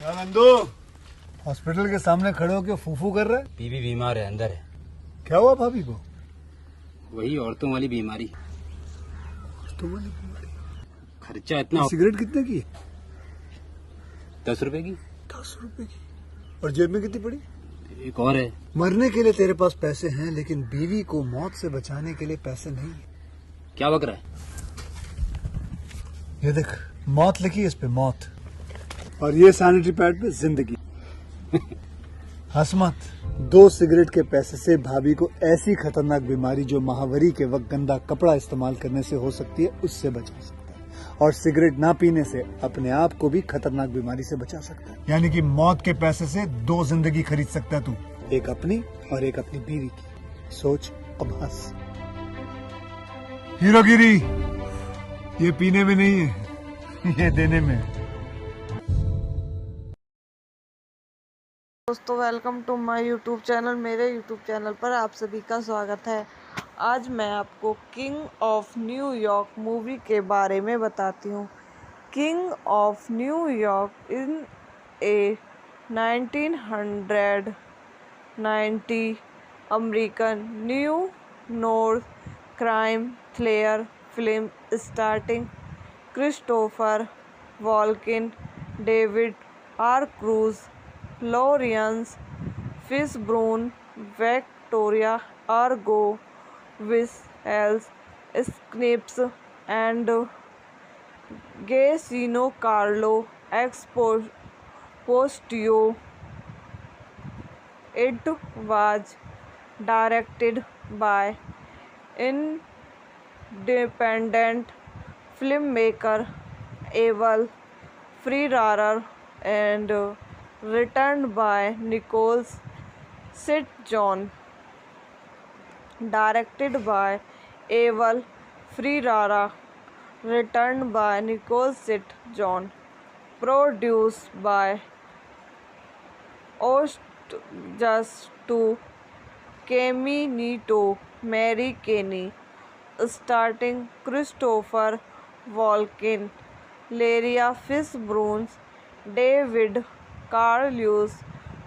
क्या नंदू हॉस्पिटल के सामने खड़े होकर फूफू कर रहा है? बीवी बीमार है, अंदर है। क्या हुआ भाभी को? वही औरतों वाली बीमारी। खर्चा इतना। सिगरेट कितने की? 10 रुपए की। 10 रुपए की। और जेब में कितनी पड़ी? एक और है। मरने के लिए तेरे पास पैसे हैं, लेकिन बीवी को मौत से बचाने के लिए पैसे नहीं है। क्या बक रहा है? ये देख, मौत लिखी है इस पे, मौत। और ये सैनिटरी पैड पे जिंदगी। हंस मत। 2 सिगरेट के पैसे से भाभी को ऐसी खतरनाक बीमारी जो महावरी के वक्त गंदा कपड़ा इस्तेमाल करने से हो सकती है, उससे बचा सकता है। और सिगरेट ना पीने से अपने आप को भी खतरनाक बीमारी से बचा सकता है। यानी कि मौत के पैसे से 2 जिंदगी खरीद सकता है तू, एक अपनी और एक अपनी बीवी की। सोच, अब हंस। हीरोगिरी ये पीने में नहीं है, ये देने में है। दोस्तों, welcome to my YouTube channel. मेरे यूट्यूब चैनल पर आप सभी का स्वागत है। आज मैं आपको किंग ऑफ न्यूयॉर्क मूवी के बारे में बताती हूँ। King of New York in a 1990 American new north crime thriller film starting Christopher Walken, David R Cruz, Lawrence Fishburne, Victoria Argo, Wesley Snipes and Giacchino Carlo Esposito. It was directed by independent filmmaker Abel Ferrara and written by Nicholas St. John. Directed by Abel Ferrara, written by Nicholas St. John. Produced by Just2 Caminito Mary Kenny. Starting Christopher Walken, Laria Fishburne, David Carlos,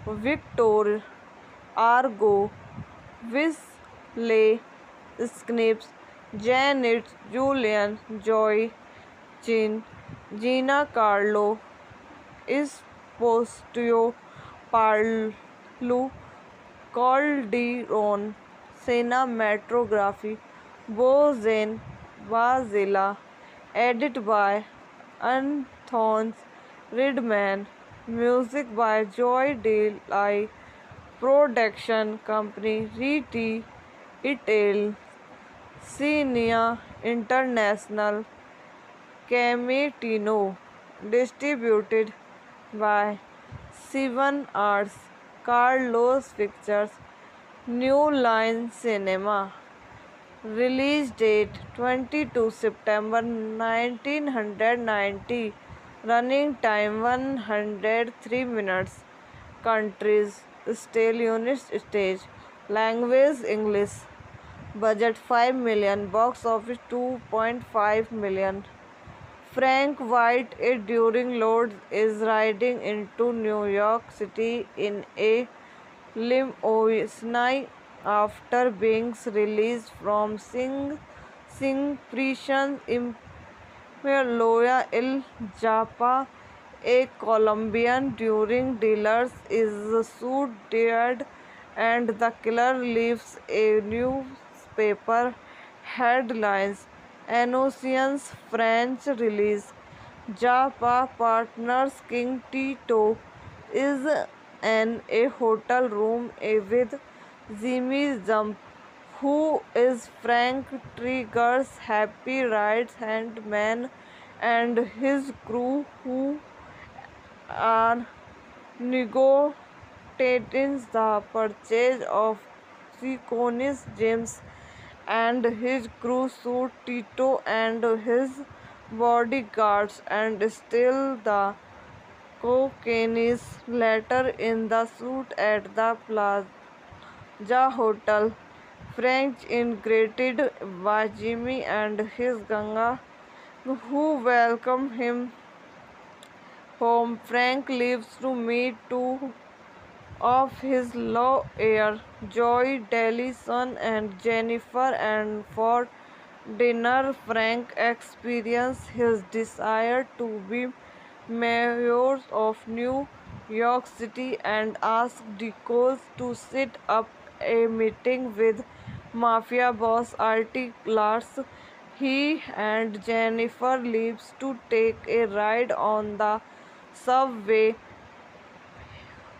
Victor Argo, Wesley Snipes, Janet Julian, Joy Chin, Gina Carlo, Esposito, Paolo Calderon, cinematography Bozen Vazela, edit by Anthony Redman, music by Joy Delay, production company Riti Itel, Cinia International, Cametino, distributed by Seven Arts, Carlos Pictures, New Line Cinema. Release date 22 September 1990. Running time 103 minutes. Countries: still United States. Language English. Budget 5 million. Box office 2.5 million. Frank White during load is riding into New York City in a limousine after being released from Sing prison in Loya El Japa. A Colombian drug dealer is shot dead and the killer leaves a newspaper headlines. Announcing French release. Japa partners King Tito is in a hotel room with Jimmy Jump, who is Frank Trigger's happy right-hand man, and his crew, who are negotiating the purchase of Sequonis James, and his crew shoot Tito and his bodyguards and steal the cocaine. Later in the shoot at the Plaza Hotel, Frank is greeted by Jimmy and his gang, who welcome him home, Frank leaves to meet two of his love heir, Joy Dellison and Jennifer, and for dinner Frank experiences his desire to be mayor of New York City and asks Nichols to set up a meeting with mafia boss Artie Lars. He and Jennifer leaves to take a ride on the subway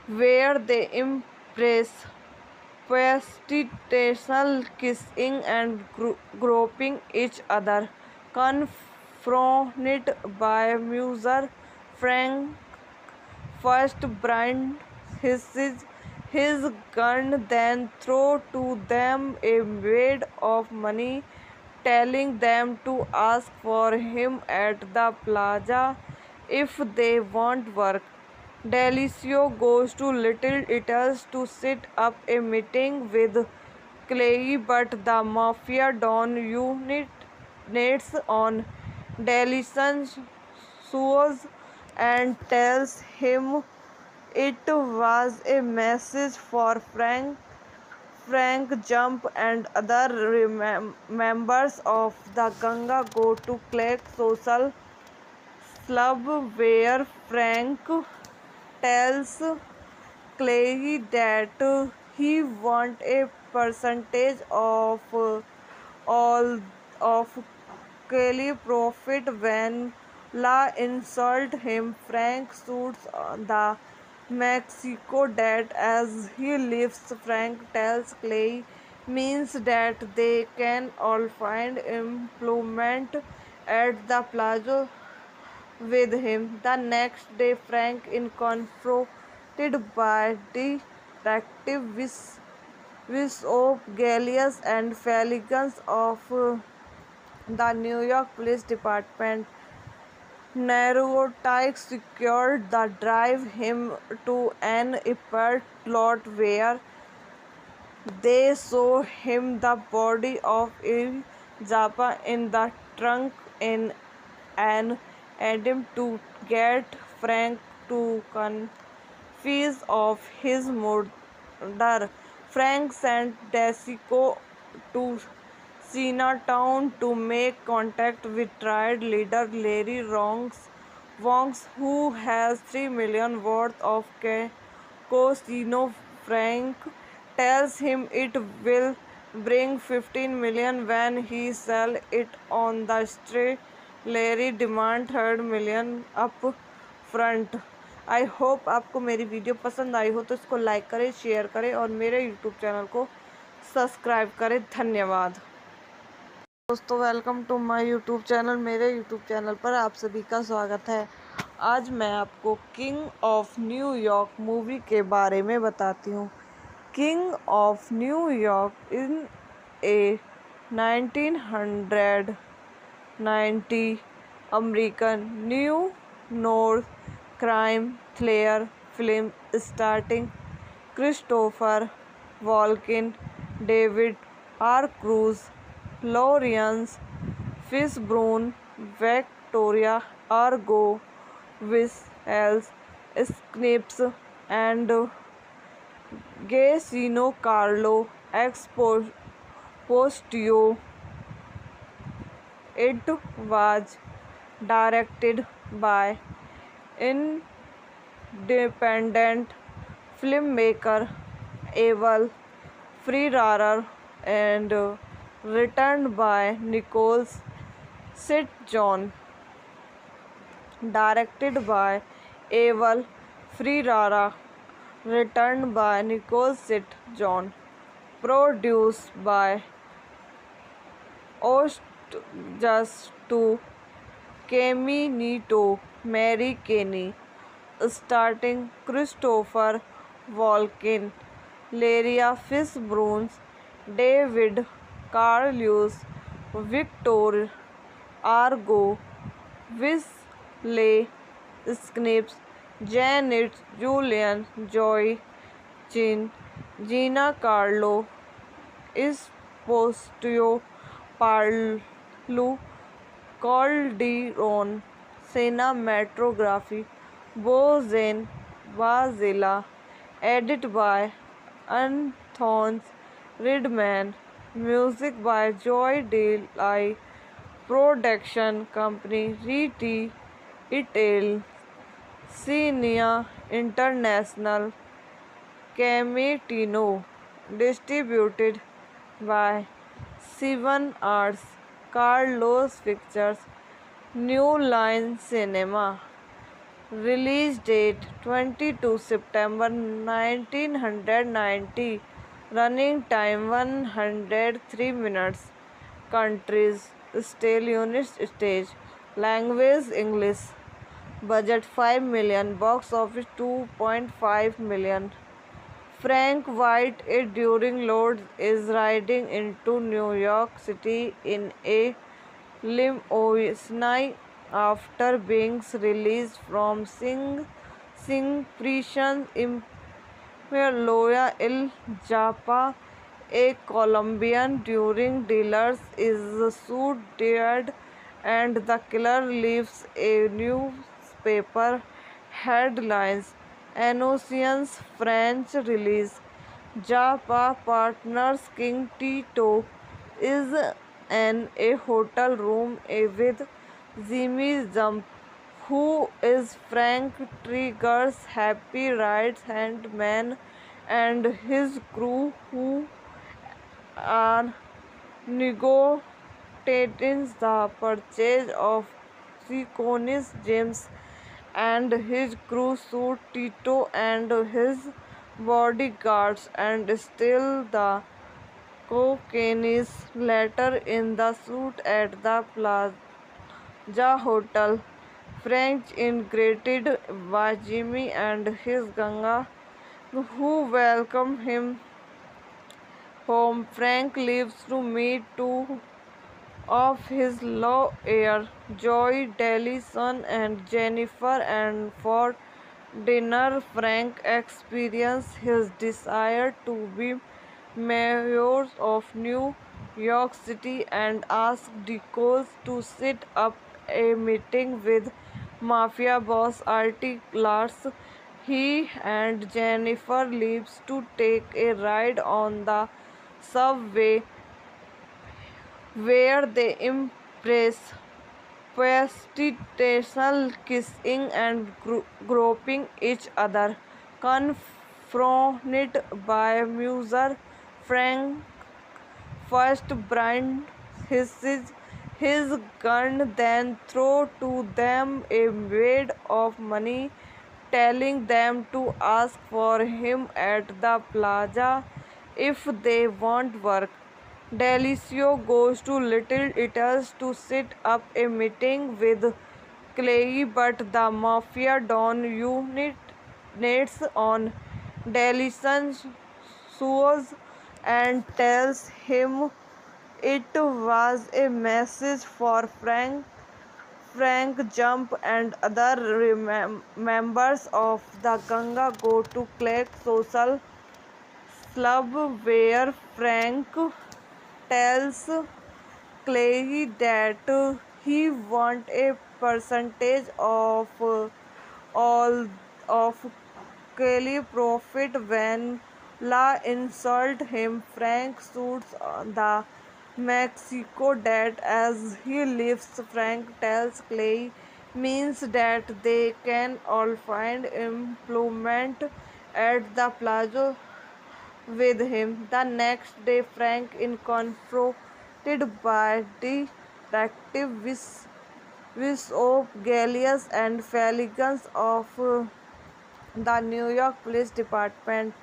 where they impress prostitution, kissing and groping each other. Confronted by Muser, Frank first brands his gun, then throws to them a wad of money, telling them to ask for him at the plaza if they want work. Delicio goes to Little Italy's to set up a meeting with Clay, but the mafia don units on Delison's shoes and tells him it was a message for Frank. Frank Jump and other members of the Ganga go to Clay's social club where Frank tells Clay that he wants a percentage of all of Kelly profit. When La insult him, Frank shoots the Mexico dead as he leaves. Frank tells Clay means that they can all find employment at the plaza with him. The next day, Frank is confronted by Detective Bishop Gallius and Felix of the New York Police Department. Narcotics secured the drive him to an airport lot where they show him the body of Il Zappa in the trunk in an attempt to get Frank to confess of his murder. Frank sent Desico to Chinatown to make contact with triad leader Larry Wongs, who has $3 million worth of casino. Frank tells him it will bring $15 million when he sells it on the street. Larry demand $3 million up front. I hope आपको मेरी video पसंद आई हो तो इसको like करें, share करें और मेरे यूट्यूब चैनल को सब्सक्राइब करें। धन्यवाद दोस्तों, welcome to my YouTube channel. मेरे यूट्यूब चैनल पर आप सभी का स्वागत है। आज मैं आपको किंग ऑफ न्यूयॉर्क मूवी के बारे में बताती हूँ। King of New York in a 1990 American new noir crime thriller film starting Christopher Walken, David R Cruz, Lawrence Fishburne, Victoria Argo, Wesley snips and Gaetano Carlo Esposito. It was directed by independent filmmaker Abel Ferrara and written by Nicholas St. John. Directed by Abel Ferrara, written by Nicholas St. John, produced by Just to Caminito, Mary Kenny, starting Christopher Walken, Laria Fishburne, David Carlos, Victor Argo, Wesley Snipes, Janet Julian, Joy Chin, Gina Carlo, Esposito, Parlu Calderon, cinematography Bozen Bazilla, edited by Anthony Ridman, music by Joy Delay, production company Reti Itel, Cinia International, Cametino, distributed by Seven Arts, Carlos Pictures, New Line Cinema. Release date 22 September 1990. Running time 103 minutes. Countries: Still Unit Stage. Language: English. Budget 5 million. Box office 2.5 million. Frank White, during Lords, is riding into New York City in a limousine after being released from Sing prison in Loya El Japa. A Colombian drug dealer is shot dead, and the killer leaves a newspaper headlines announces French release. Japa partners King Tito is in a hotel room with Jimmy Jump, who is Frank Trigger's happy right-hand man, and his crew, who are negotiating the purchase of Seconis James, and his crew shoot Tito and his bodyguards and steal the cocaine. Later in the shoot at the Plaza Hotel, Frank is greeted by Jimmy and his gang, who welcome him home. Frank leaves to meet two of his lawyer, Joy Dellison and Jennifer, and for dinner Frank experiences his desire to be mayor of New York City and asks Deacon to set up a meeting with mafia boss Artie Lars. He and Jennifer leaves to take a ride on the subway, where they impress prostitution, kissing and groping each other. Confronted by Muser, Frank first brands his gun, then throws to them a wad of money, telling them to ask for him at the plaza if they want work. Delicio goes to Little Italy to set up a meeting with Clay, but the mafia don units on Delison's shoes and tells him it was a message for Frank. Frank Jump and other members of the gang go to Clay's social club, where Frank tells Clay that he wants a percentage of all of Kelly profit. When La insults him, Frank shoots the Mexico dead as he leaves. Frank tells Clay means that they can all find employment at the plaza with him. The next day, Frank is confronted by Detective Bishop Gallius and Felix of the New York Police Department.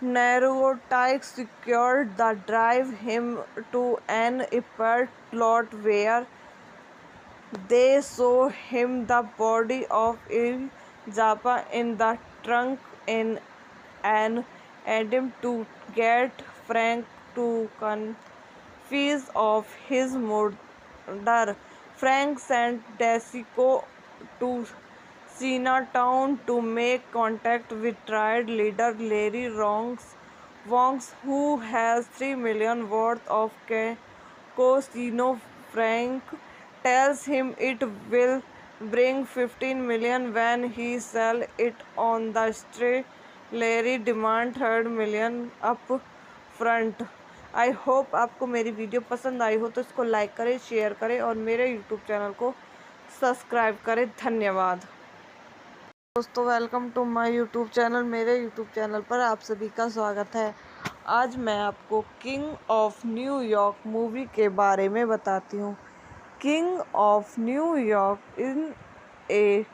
Narcotics secured the drive him to an airport lot, where they show him the body of Il Japa in the trunk in an attempt to get Frank to confess of his murder. Frank sent Desico to Chinatown to make contact with triad leader Larry Wongs, who has $3 million worth of casino. Frank tells him it will bring 15 million when he sell it on the street. Larry demand 3 million up front. I hope आपको मेरी video पसंद आई हो तो इसको like करें, share करें और मेरे यूट्यूब चैनल को सब्सक्राइब करें। धन्यवाद दोस्तों, welcome to my YouTube channel. मेरे यूट्यूब चैनल पर आप सभी का स्वागत है। आज मैं आपको किंग ऑफ न्यूयॉर्क मूवी के बारे में बताती हूँ। King of New York in a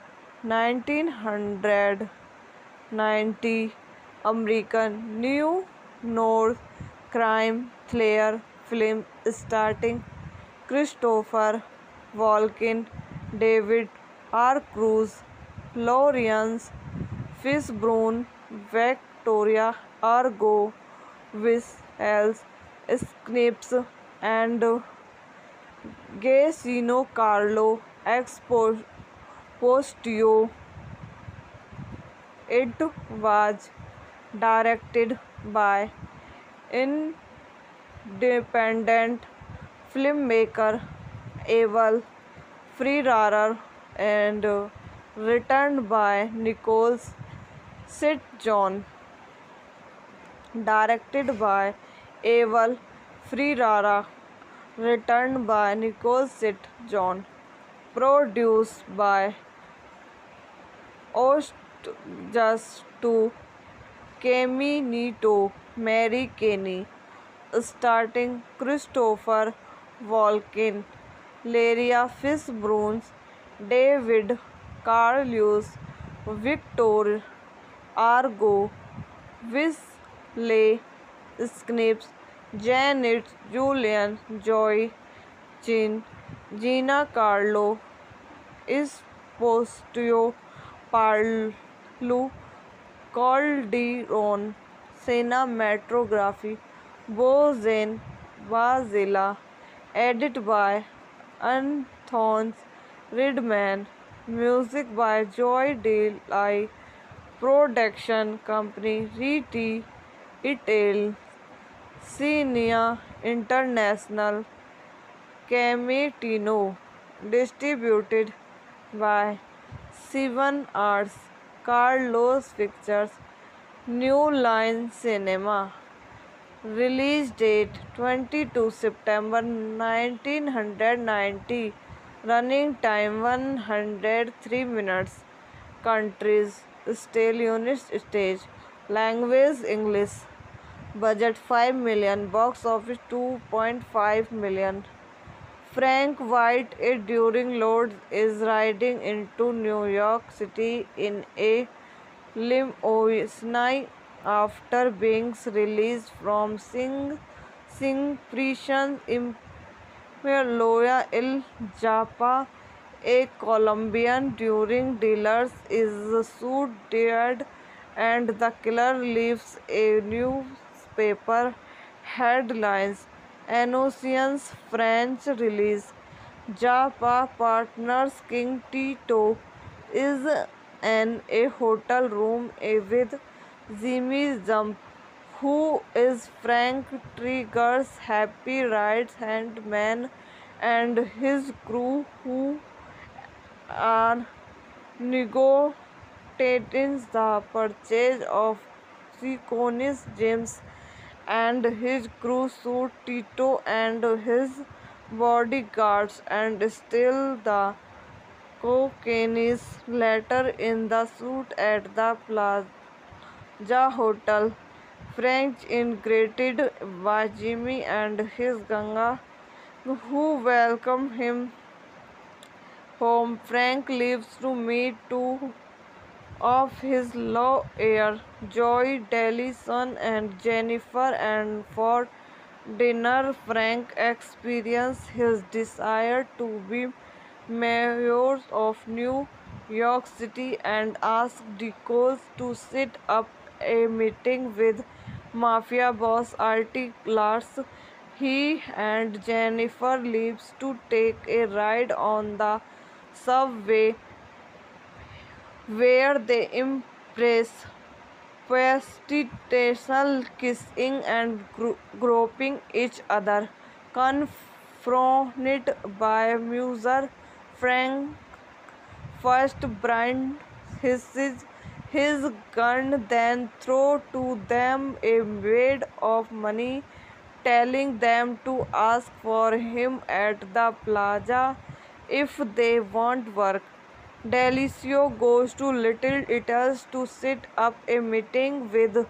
1990 American new noir crime thriller film starting Christopher Walken, David R Cruz, Lawrence Fishburne, Victoria Argo, Wesley Snipes and Gaetano Carlo Esposito. It was directed by independent filmmaker Abel Ferrara and written by Nicholas St. John. Directed by Abel Ferrara, written by Nicole St. John, produced by Just to Caminito, Mary Kenny, starting Christopher Walken, Laria Fishburne, David Carlos, Victor Argo, Wesley Snipes, Janet Julian, Joy Chin, Gina Carlo, Esposito, Parlu, Calderon, Cinematography, Bozen Bazilla, edit by Anthony Ridman, music by Joy Delay, production company Riti Itel, Cinia International, Camitino, distributed by Seven Arts, Carlos Pictures, New Line Cinema. Release date 22 September 1990. Running time 103 minutes. Countries: Still Units Stage. Language: English. Budget 5 million. Box office 2.5 million. Frank White, during Lords, is riding into New York City in a limousine after being released from Sing prison in Loya El Japa. A Colombian drug dealer is shot dead and the killer leaves a newspaper headlines. Announces French release. Japa partners King Tito is in a hotel room with Jimmy Jump, who is Frank Trigger's happy right-hand man, and his crew, who are negotiating the purchase of Sequonis James, and his crew shoot Tito and his bodyguards and steal the cocaine. Later in the shoot at the Plaza Hotel, Frank is greeted by Jimmy and his gang, who welcome him home. Frank leaves to meet two of his lawyer, Joy Dellison and Jennifer, and for dinner Frank experiences his desire to be mayor of New York City and asks Nichols to set up a meeting with mafia boss Artie Lars. He and Jennifer leaves to take a ride on the subway, where they impress prostitution, kissing and groping each other. Confronted by Muser, Frank first brand his gun, then threw to them a wad of money, telling them to ask for him at the plaza if they want work. Delicio goes to Little Italy's to set up a meeting with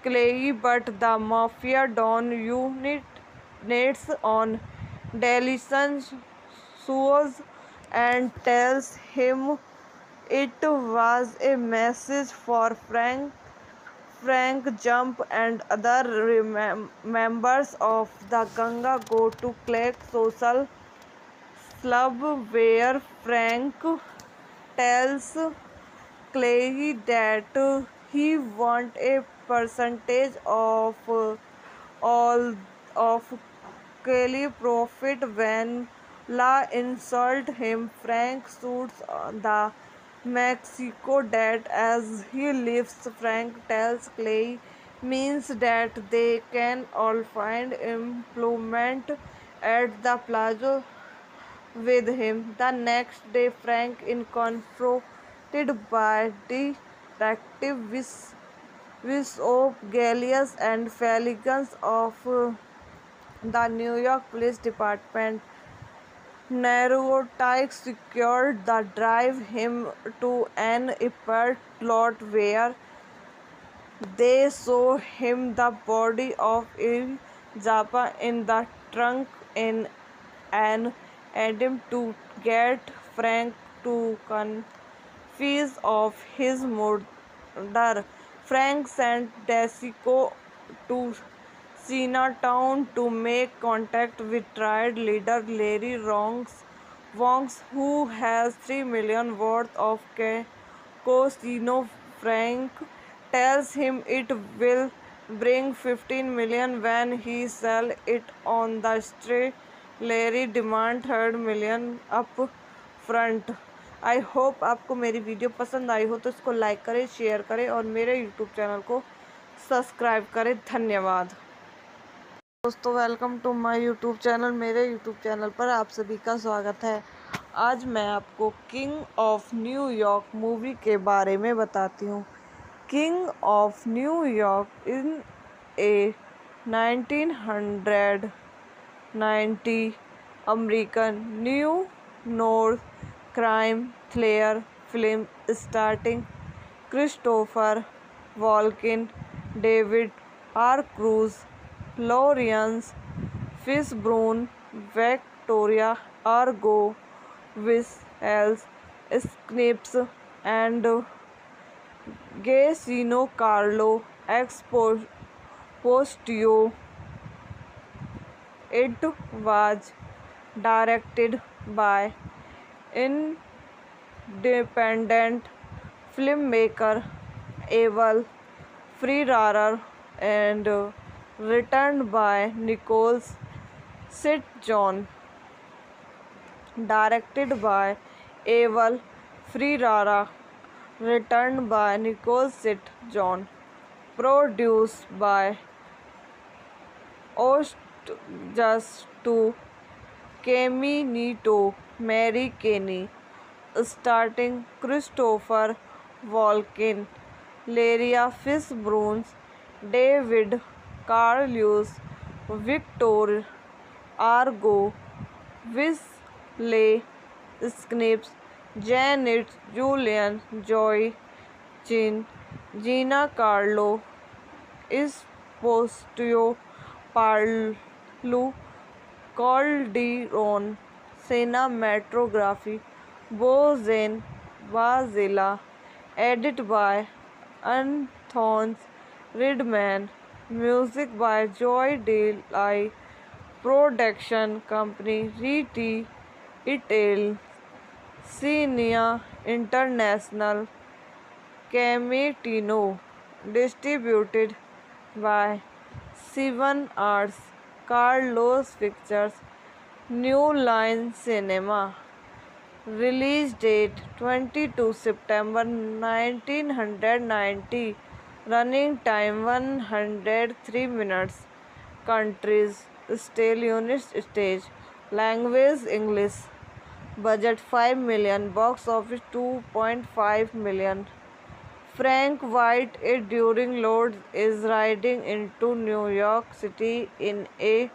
Clay, but the mafia don units on Delison's shoes and tells him it was a message for Frank. Frank Jump and other members of the Ganga go to Clay's social club, where Frank tells Clay that he wants a percentage of all of Kelly profit. When La insult him, Frank shoots the Mexico dead as he leaves. Frank tells Clay means that they can all find employment at the plaza with him. The next day, Frank is confronted by Detective Bishop Gallius and Felix of the New York Police Department. Narcotics secured the drive him to an apart lot where they show him the body of Il Zappa in the trunk in an attempt to get Frank to confess of his murder. Frank sent Desico to Chinatown to make contact with triad leader Larry Wongs, who has $3 million worth of casino. Frank tells him it will bring $15 million when he sells it on the street. Larry demands $3 million up front. I hope आपको मेरी video पसंद आई हो तो इसको like करें, share करें और मेरे यूट्यूब चैनल को सब्सक्राइब करें। धन्यवाद दोस्तों, welcome to my YouTube channel. मेरे यूट्यूब चैनल पर आप सभी का स्वागत है। आज मैं आपको किंग ऑफ न्यूयॉर्क मूवी के बारे में बताती हूँ। King of New York in a 1990 American new north crime thriller film starting Christopher Walken, David R Cruz, Lawrence Fishburne, Victoria Argo, Wesley Snipes and Gacino Carlo Exposito. It was directed by independent filmmaker Abel Ferrara and written by Nicole St. John. Directed by Abel Ferrara, written by Nicole St. John, produced by Just2 Caminito, Mary Kenny, starting Christopher Walken, Laria Fishburne, David Carlius, Victor Argo, Wesley Snipes, Janet Julian, Joy Chin, Gina Carlo Esposito, Paolo Calderon, cinematography Bozen Vazela, edit by Anthony Redman, music by Joy Delay, production company Riti Itel, Cinia International, Camitino, distributed by Seven Arts, Carlos Pictures, New Line Cinema. Release date 22 September 1990. Running time 103 minutes. Countries, still United States. Language English. budget 5 million, box office 2.5 million. Frank White, during Lords, is riding into New York City in a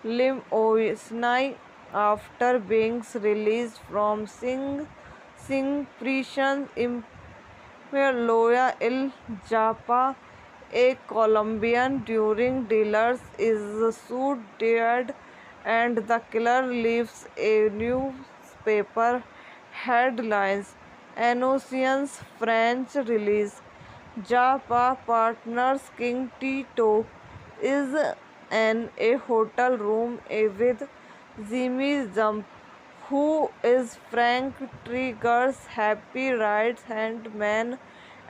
limousine after being released from Sing prison in Loya El Japa. A Colombian during dealers is shot dead and the killer leaves a newspaper headlines. Announctions French release. Japa partners King Tito is in a hotel room with Jimmy Jump, who is Frank Trigger's happy right-hand man,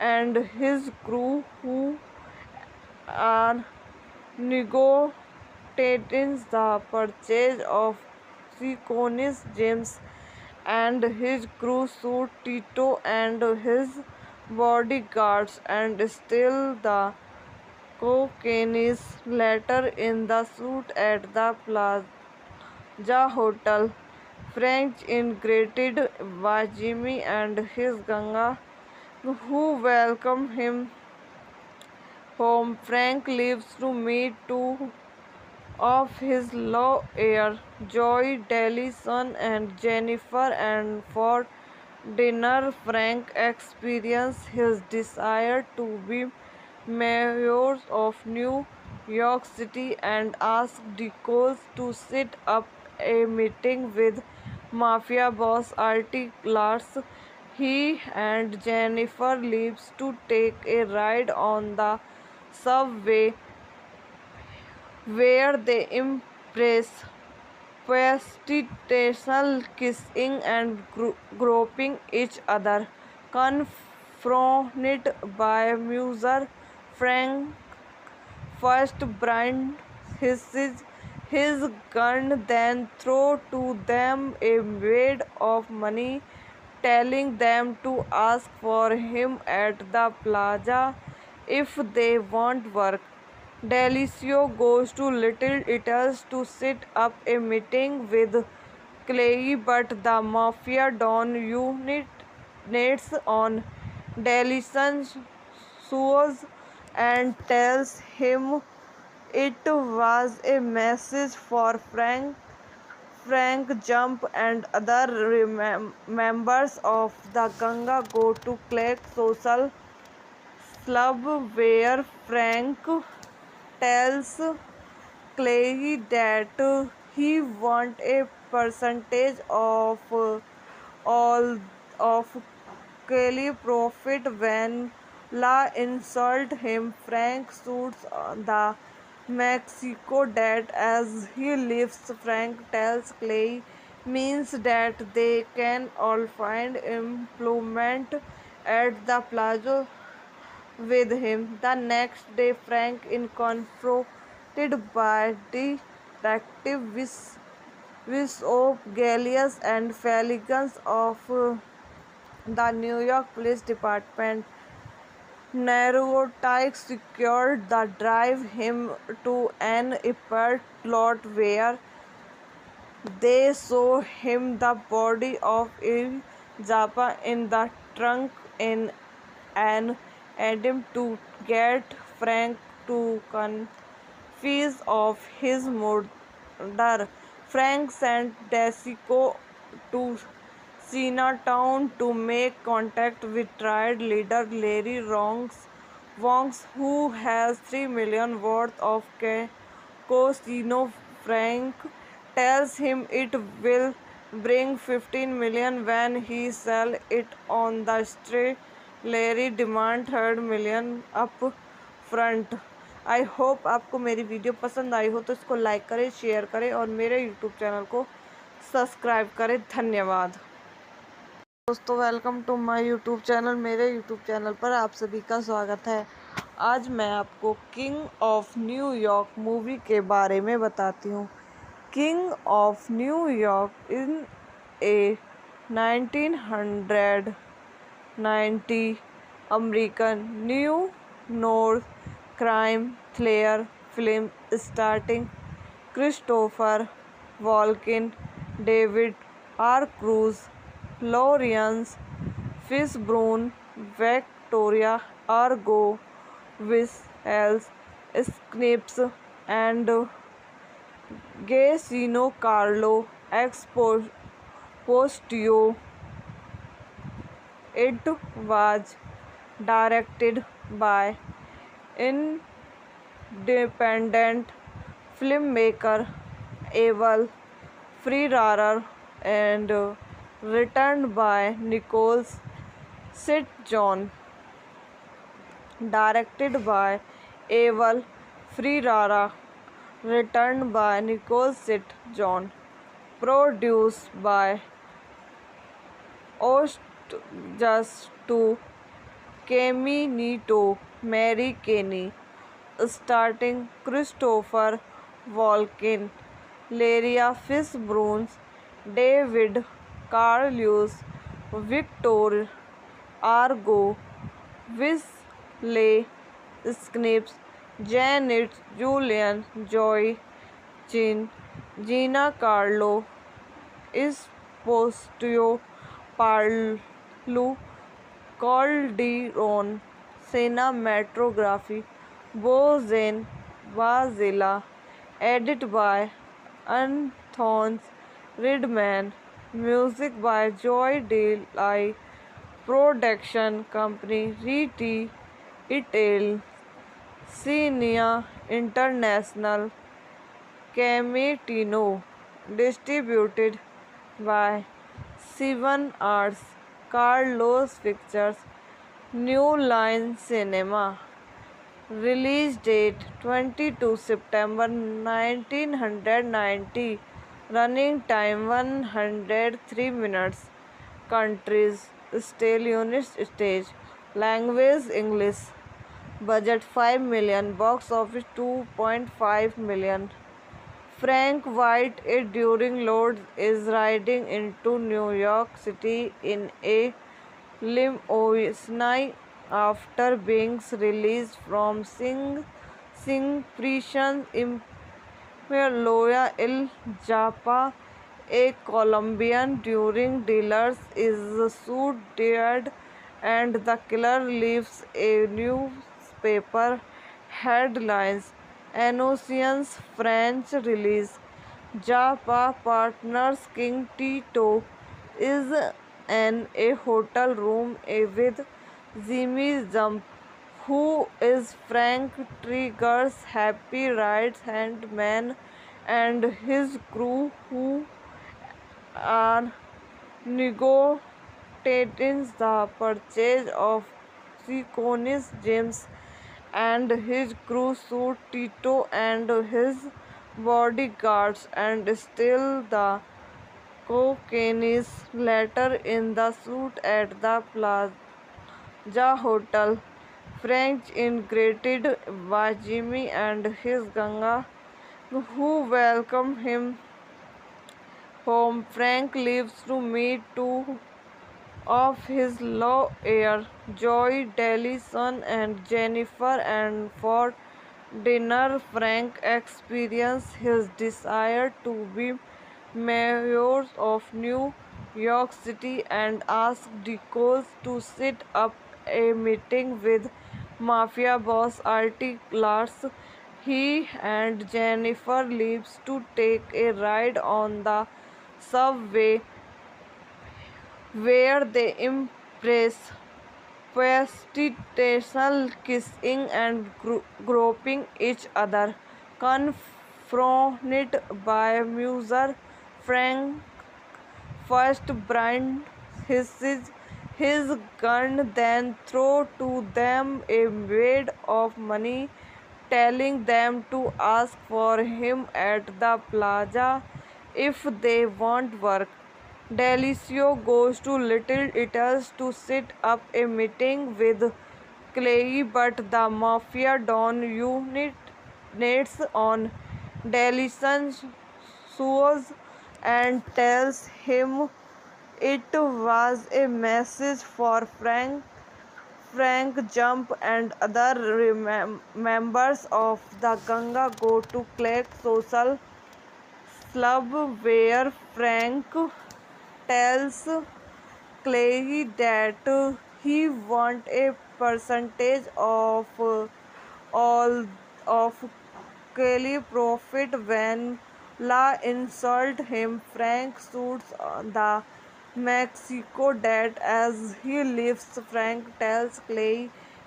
and his crew, who are negotiating the purchase of Seconis James, and his crew shoot Tito and his bodyguards and steal the cocaine later in the shoot at the Plaza Hotel. Frank is greeted by Jimmy and his gang, who welcome him home. Frank leaves to meet two of his lawyer, Joy Dellison and Jennifer, and for dinner Frank experiences his desire to be mayor of New York City and asks Deacon to set up a meeting with mafia boss Artie Lars. He and Jennifer leaves to take a ride on the subway, where they impress prostitution, kissing and groping each other. Confronted by Muser, Frank first brands his gun, then throws to them a wad of money, telling them to ask for him at the plaza if they want work. Delicio goes to Little Italy's to set up a meeting with Clay, but the Mafia Don units on Delison's shoes and tells him it was a message for Frank. Frank Jump and other members of the gang go to Clegg Social Club, where Frank tells Clay that he wants a percentage of all of Kelly profit. When La insults him, Frank shoots the Mexico dead as he leaves. Frank tells Clay means that they can all find employment at the plaza with him. The next day, Frank is confronted by Detective Bishop Gallius and Felix of the New York Police Department. Narcotics secured the drive him to an apartment lot, where they show him the body of Il Japa in the trunk in an attempt to get Frank to confess of his murder. Frank sent Desico to Chinatown to make contact with triad leader Larry Wongs, who has $3 million worth of casino. Frank tells him it will bring $15 million when he sells it on the street. Larry demands $3 million up front. I hope आपको मेरी video पसंद आई हो तो इसको like करें, share करें और मेरे यूट्यूब चैनल को सब्सक्राइब करें। धन्यवाद दोस्तों, welcome to my YouTube channel. मेरे यूट्यूब चैनल पर आप सभी का स्वागत है। आज मैं आपको किंग ऑफ न्यूयॉर्क मूवी के बारे में बताती हूँ। King of New York in a 1990 American new north crime thriller film starting Christopher Walken, David R. Cruz, Lawrence Fishburne, Victoria Argo, Wessels, Snipes, and Gaetano Carlo Expostio. It was directed by independent filmmaker Abel Ferrara and written by Nicholas St. John. Directed by Abel Ferrara, written by Nicholas St. John. Produced by Ost Just to Caminito Mary Kenny, starting Christopher Walken, Laria Fishburne, David Carlius, Victor Argo, Wesley Snipes, Janet Julian, Joy Chin, Gina Carlo, Esposito, Parlu, Calderon, cinematography, Bozen Vazela, edit by Anthony Ridman, music by Joy Delay, production company Riti Itel, Cinia International, Cametino, distributed by Seven Arts, Carlos Pictures, New Line Cinema. Release date 22 September 1990. Running time 103 minutes. Countries: Still Unit Stage. Language: English. Budget 5 million. Box office 2.5 million. Frank White, during load, is riding into New York City in a limousine after being released from Sing prison in Loya El Japa. A Colombian drug dealer is shot dead and the killer leaves a newspaper headlines. Announces French release. Japa partners King Tito is in a hotel room with Jimmy Jump, who is Frank Trigger's happy right-hand man, and his crew, who are negotiating the purchase of Seconis James, and his crew shoot Tito and his bodyguards and steal the cocaine later in the shoot at the Plaza Hotel. Frank is greeted by Jimmy and his gang, who welcome him home. Frank leaves to meet two of his lawyer, Joy Dellison and Jennifer, and for dinner Frank experiences his desire to be mayor of New York City and asks Deacon to set up a meeting with mafia boss Artie Lars. He and Jennifer leaves to take a ride on the subway, where they impress prostitution, kissing and groping each other. Confronted by Muser, Frank first brands his gun, then throws to them a wad of money, telling them to ask for him at the plaza if they want work. Delicio goes to Little Italy's to set up a meeting with Clay, but the mafia don units on Delison's shoes and tells him it was a message for Frank. Frank Jump and other members of the gang go to Clay's social club, where Frank tells Clay that he wants a percentage of all of Kelly profit when La insult him. Frank shoots the Mexico debt as he leaves. Frank tells Clay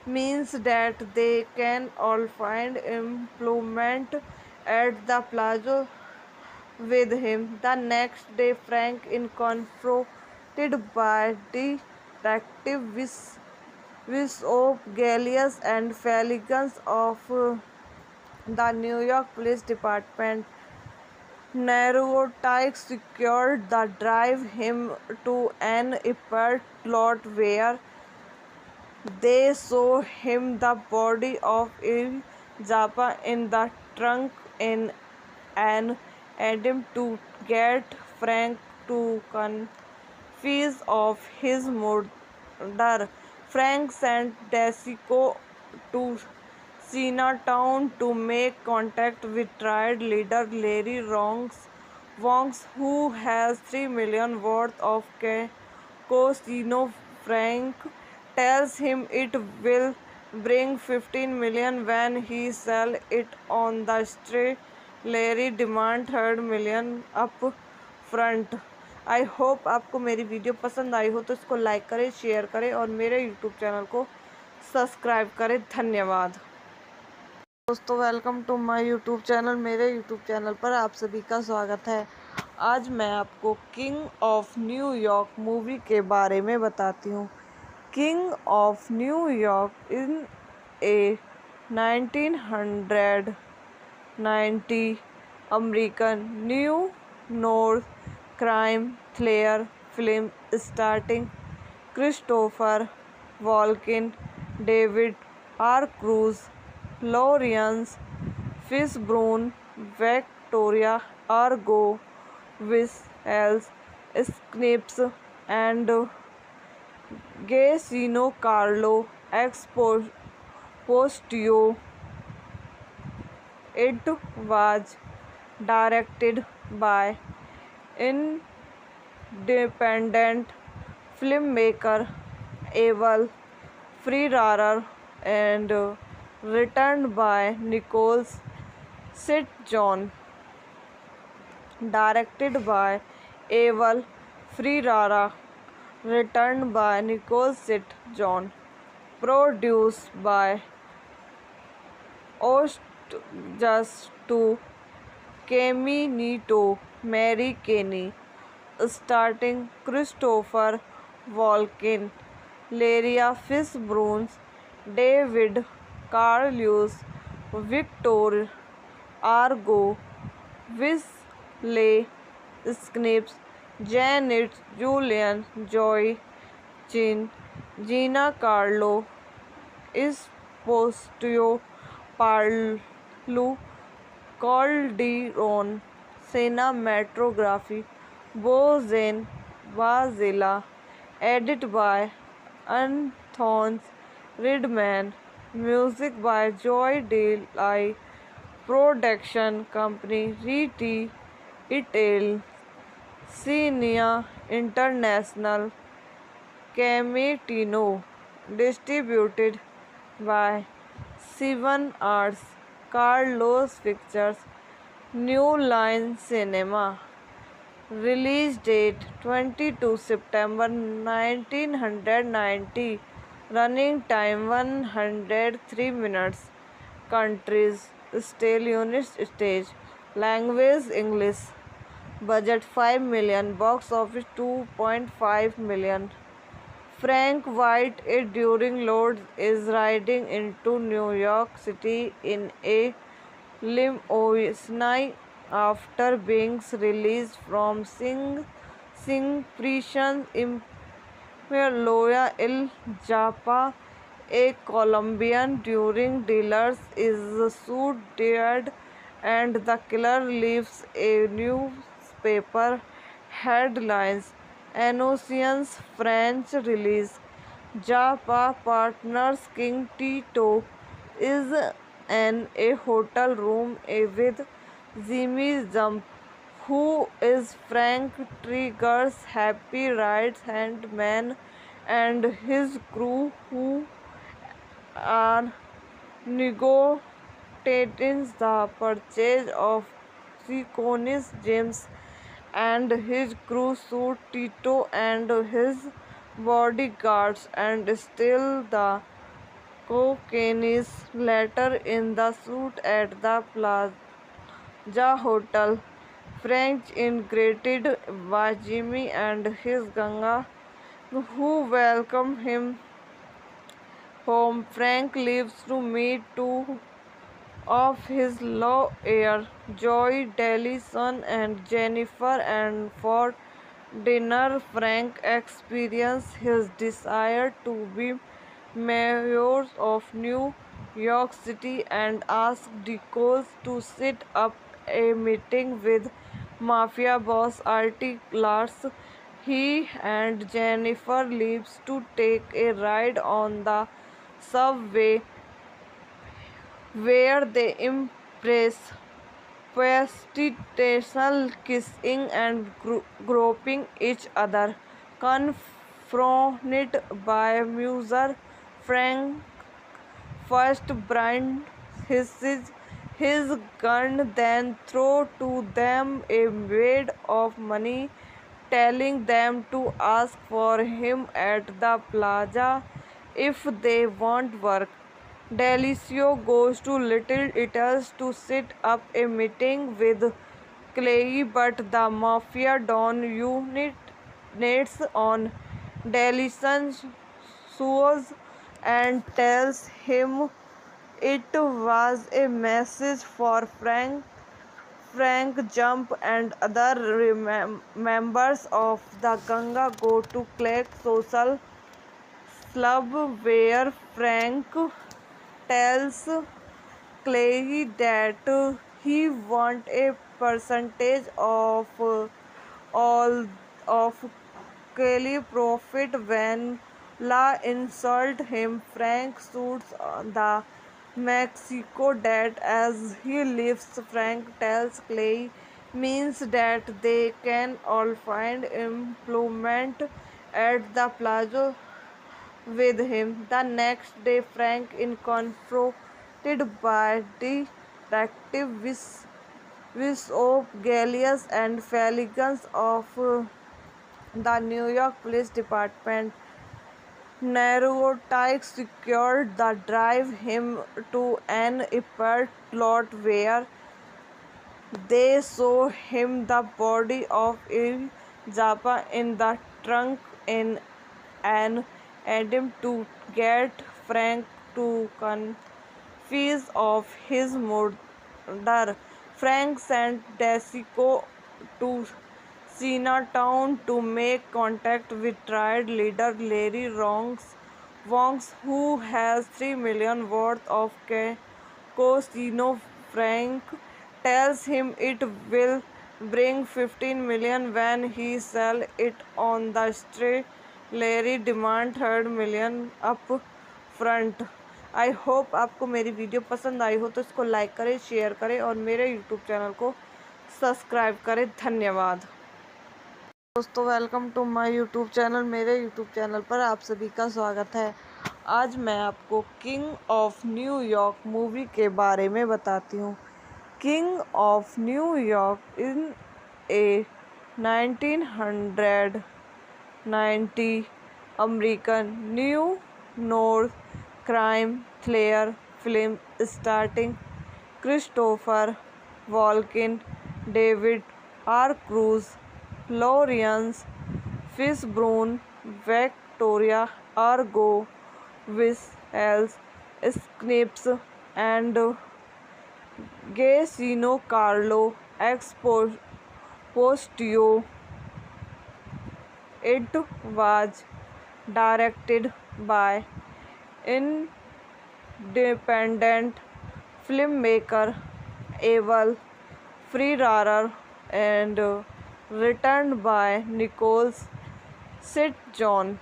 means that they can all find employment at the plaza with him. The next day, Frank is confronted by Detective Bishop Gallius and Felix of the New York Police Department. Narcotics secured the drive him to an airport lot where they show him the body of Il Japa in the trunk in an attempt to get Frank to confess of his murder. Frank sent Desico to Chinatown to make contact with triad leader Larry Wongs, who has 3 million worth of casino. Frank tells him it will bring 15 million when he sells it on the street. Larry demand 3 million up front. I hope आपको मेरी video पसंद आई हो तो इसको like करें, share करें और मेरे यूट्यूब चैनल को सब्सक्राइब करें। धन्यवाद दोस्तों, welcome to my YouTube channel. मेरे यूट्यूब चैनल पर आप सभी का स्वागत है। आज मैं आपको किंग ऑफ न्यूयॉर्क मूवी के बारे में बताती हूँ। King of New York in a 1990 American new north crime thriller film starting Christopher Walken, David R Cruz, Lawrence Fishburne, Victoria Argo, Wesley Snipes and Gaetano Carlo Esposito. It was directed by independent filmmaker Abel Ferrara and written by Nicholas St. John. Directed by Abel Ferrara, written by Nicholas St. John, produced by Just to Caminito, Mary Kenny, starting Christopher Walken, Laria Fishburne, David Carlos, Victor Argo, Wesley Snipes, Janet Julian, Joy Chin, Gina Carlo, Esposito, Paolo Calderon, cinematography, Bozen Vazela, edited by Anthony Redman, music by Joy Delay, production company Riti Itel, Cinia International, Camitino, distributed by Seven Arts, Carlos Pictures, New Line Cinema. Release date 22 September 1990. Running time 103 minutes. Countries: still United States. Language: English. Budget 5 million. Box office 2.5 million. Frank White, during Lord, is riding into New York City in a limousine after being released from Sing prison in Loya Il Japa. A Colombian during dealers is shot dead and the killer leaves a newspaper headlines. Announced French release. Japa partners King Tito is in a hotel room with Jimmy Jump, who is Frank Trigger's happy right-hand man, and his crew who are negotiating the purchase of Seconis James and his crew shoot Tito and his bodyguards and steal the cocaine later in the shoot at the Plaza Hotel. Frank is greeted by Jimmy and his Ganga, who welcome him home. Frank leaves to meet two of his lawyer, Joy Dellison and Jennifer, and for dinner Frank experiences his desire to be mayor of New York City and asks Nichols to set up a meeting with mafia boss Artie Lars. He and Jennifer leaves to take a ride on the subway where they impress prostitution, kissing and groping each other. Confronted by Muser, Frank first brands his gun, then throws to them a wad of money, telling them to ask for him at the plaza if they want work. Delicio goes to Little Italy's to set up a meeting with Clay, but the Mafia Don units on Delison's shoes and tells him it was a message for Frank. Frank Jump and other members of the Ganga go to Clay's social club where Frank tells Clay that he wants a percentage of all of Kelly profit. When La insult him, Frank shoots the Mexico dead as he leaves. Frank tells Clay means that they can all find employment at the plaza with him. The next day, Frank is confronted by Detective Bishop Gallius and Felix of the New York Police Department. Narcotics secured the drive him to an airport lot where they show him the body of Il Zappa in the trunk in an attempt to get Frank to confess of his murder. Frank sent Desico to Chinatown to make contact with triad leader Larry Wongs, who has $3 million worth of casino. Frank tells him it will bring $15 million when he sells it on the street. Larry demand $3 million up front. I hope आपको मेरी video पसंद आई हो तो इसको like करें, share करें और मेरे यूट्यूब चैनल को सब्सक्राइब करें। धन्यवाद दोस्तों, welcome to my YouTube channel. मेरे यूट्यूब चैनल पर आप सभी का स्वागत है। आज मैं आपको किंग ऑफ न्यूयॉर्क मूवी के बारे में बताती हूँ। King of New York in a 1990 American new north crime thriller film starting Christopher Walken, David R Cruz, Lawrence Fishburne, Victoria Argo, Wesley Snipes and Gacino Carlo Exposito. It was directed by independent filmmaker Abel Ferrara and written by Nicholas St. John.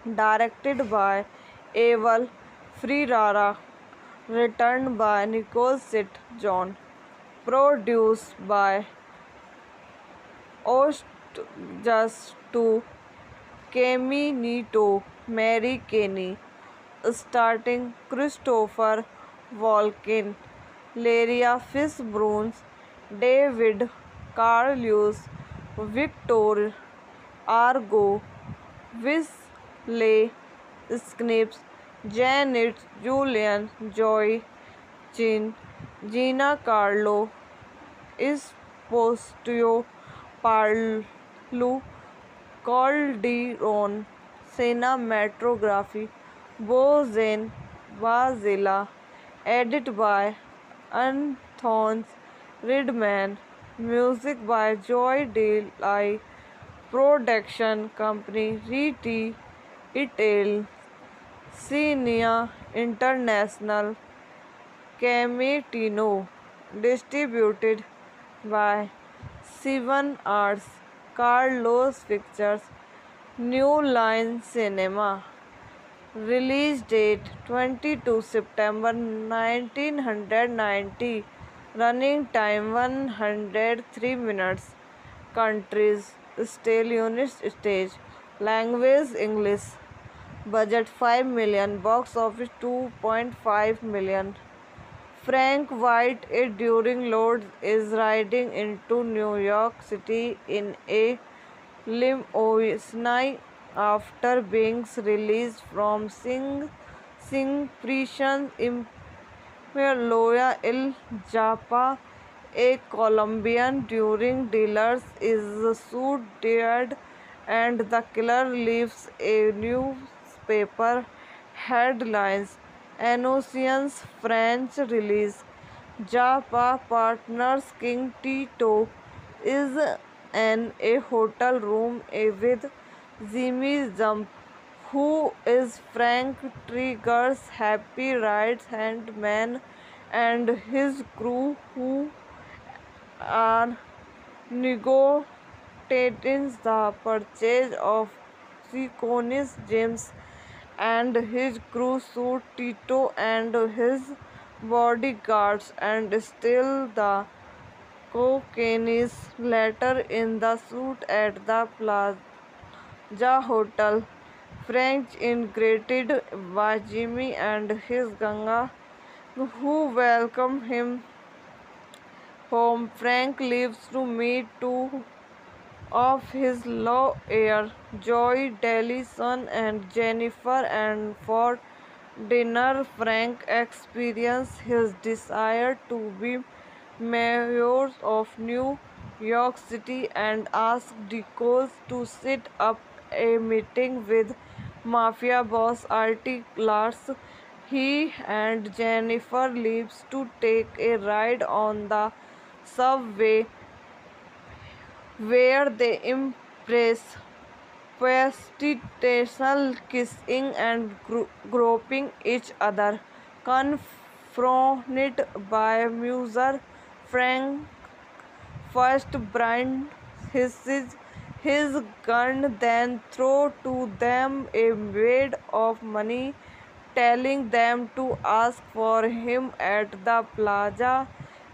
Directed by Abel Ferrara, written by Nicholas St. John. produced by Ost Just to Caminito Mary Kenny, starting Christopher Walken, Laria Fishburne, David Carlucci, Victor Argo, Wesley Snipes, Janet Julian, Joy Chin, Gina Carlo, Esposito Parlu, Calderon, cinematography, Bozen Bazilla, edited by Anthony Ridman, music by Joy Delay, production company Riti Itel, Cinia International, Cametino, distributed by Seven Arts, Carlos Pictures, New Line Cinema. Release date 22 September 1990. Running time 103 minutes. Countries: Still units stage. Language: English. Budget 5 million. Box office 2.5 million. Frank White, during Lords, is riding into New York City in a limousine after being released from Sing prison in Loya El Japa. A Colombian drug dealer is shot dead, and the killer leaves a newspaper headlines. Announces French release. Japa partners King Tito is in a hotel room with Jimmy Jump, who is Frank Trigger's happy right-hand man, and his crew, who are negotiating the purchase of Sequonis James, and his crew shoot Tito and his bodyguards and steal the cocaine. Later in the shoot at the Plaza Hotel, Frank is greeted by Jimmy and his gang, who welcome him home. Frank leaves to meet two of his lawyer, Joy Dellison and Jennifer, and for dinner Frank experiences his desire to be mayor of New York City and asks Deacon to set up a meeting with mafia boss Artie Lars. He and Jennifer leaves to take a ride on the subway, where they impress prostitution, kissing and groping each other. Confronted by Muser, Frank first brands his gun, then throws to them a wad of money, telling them to ask for him at the plaza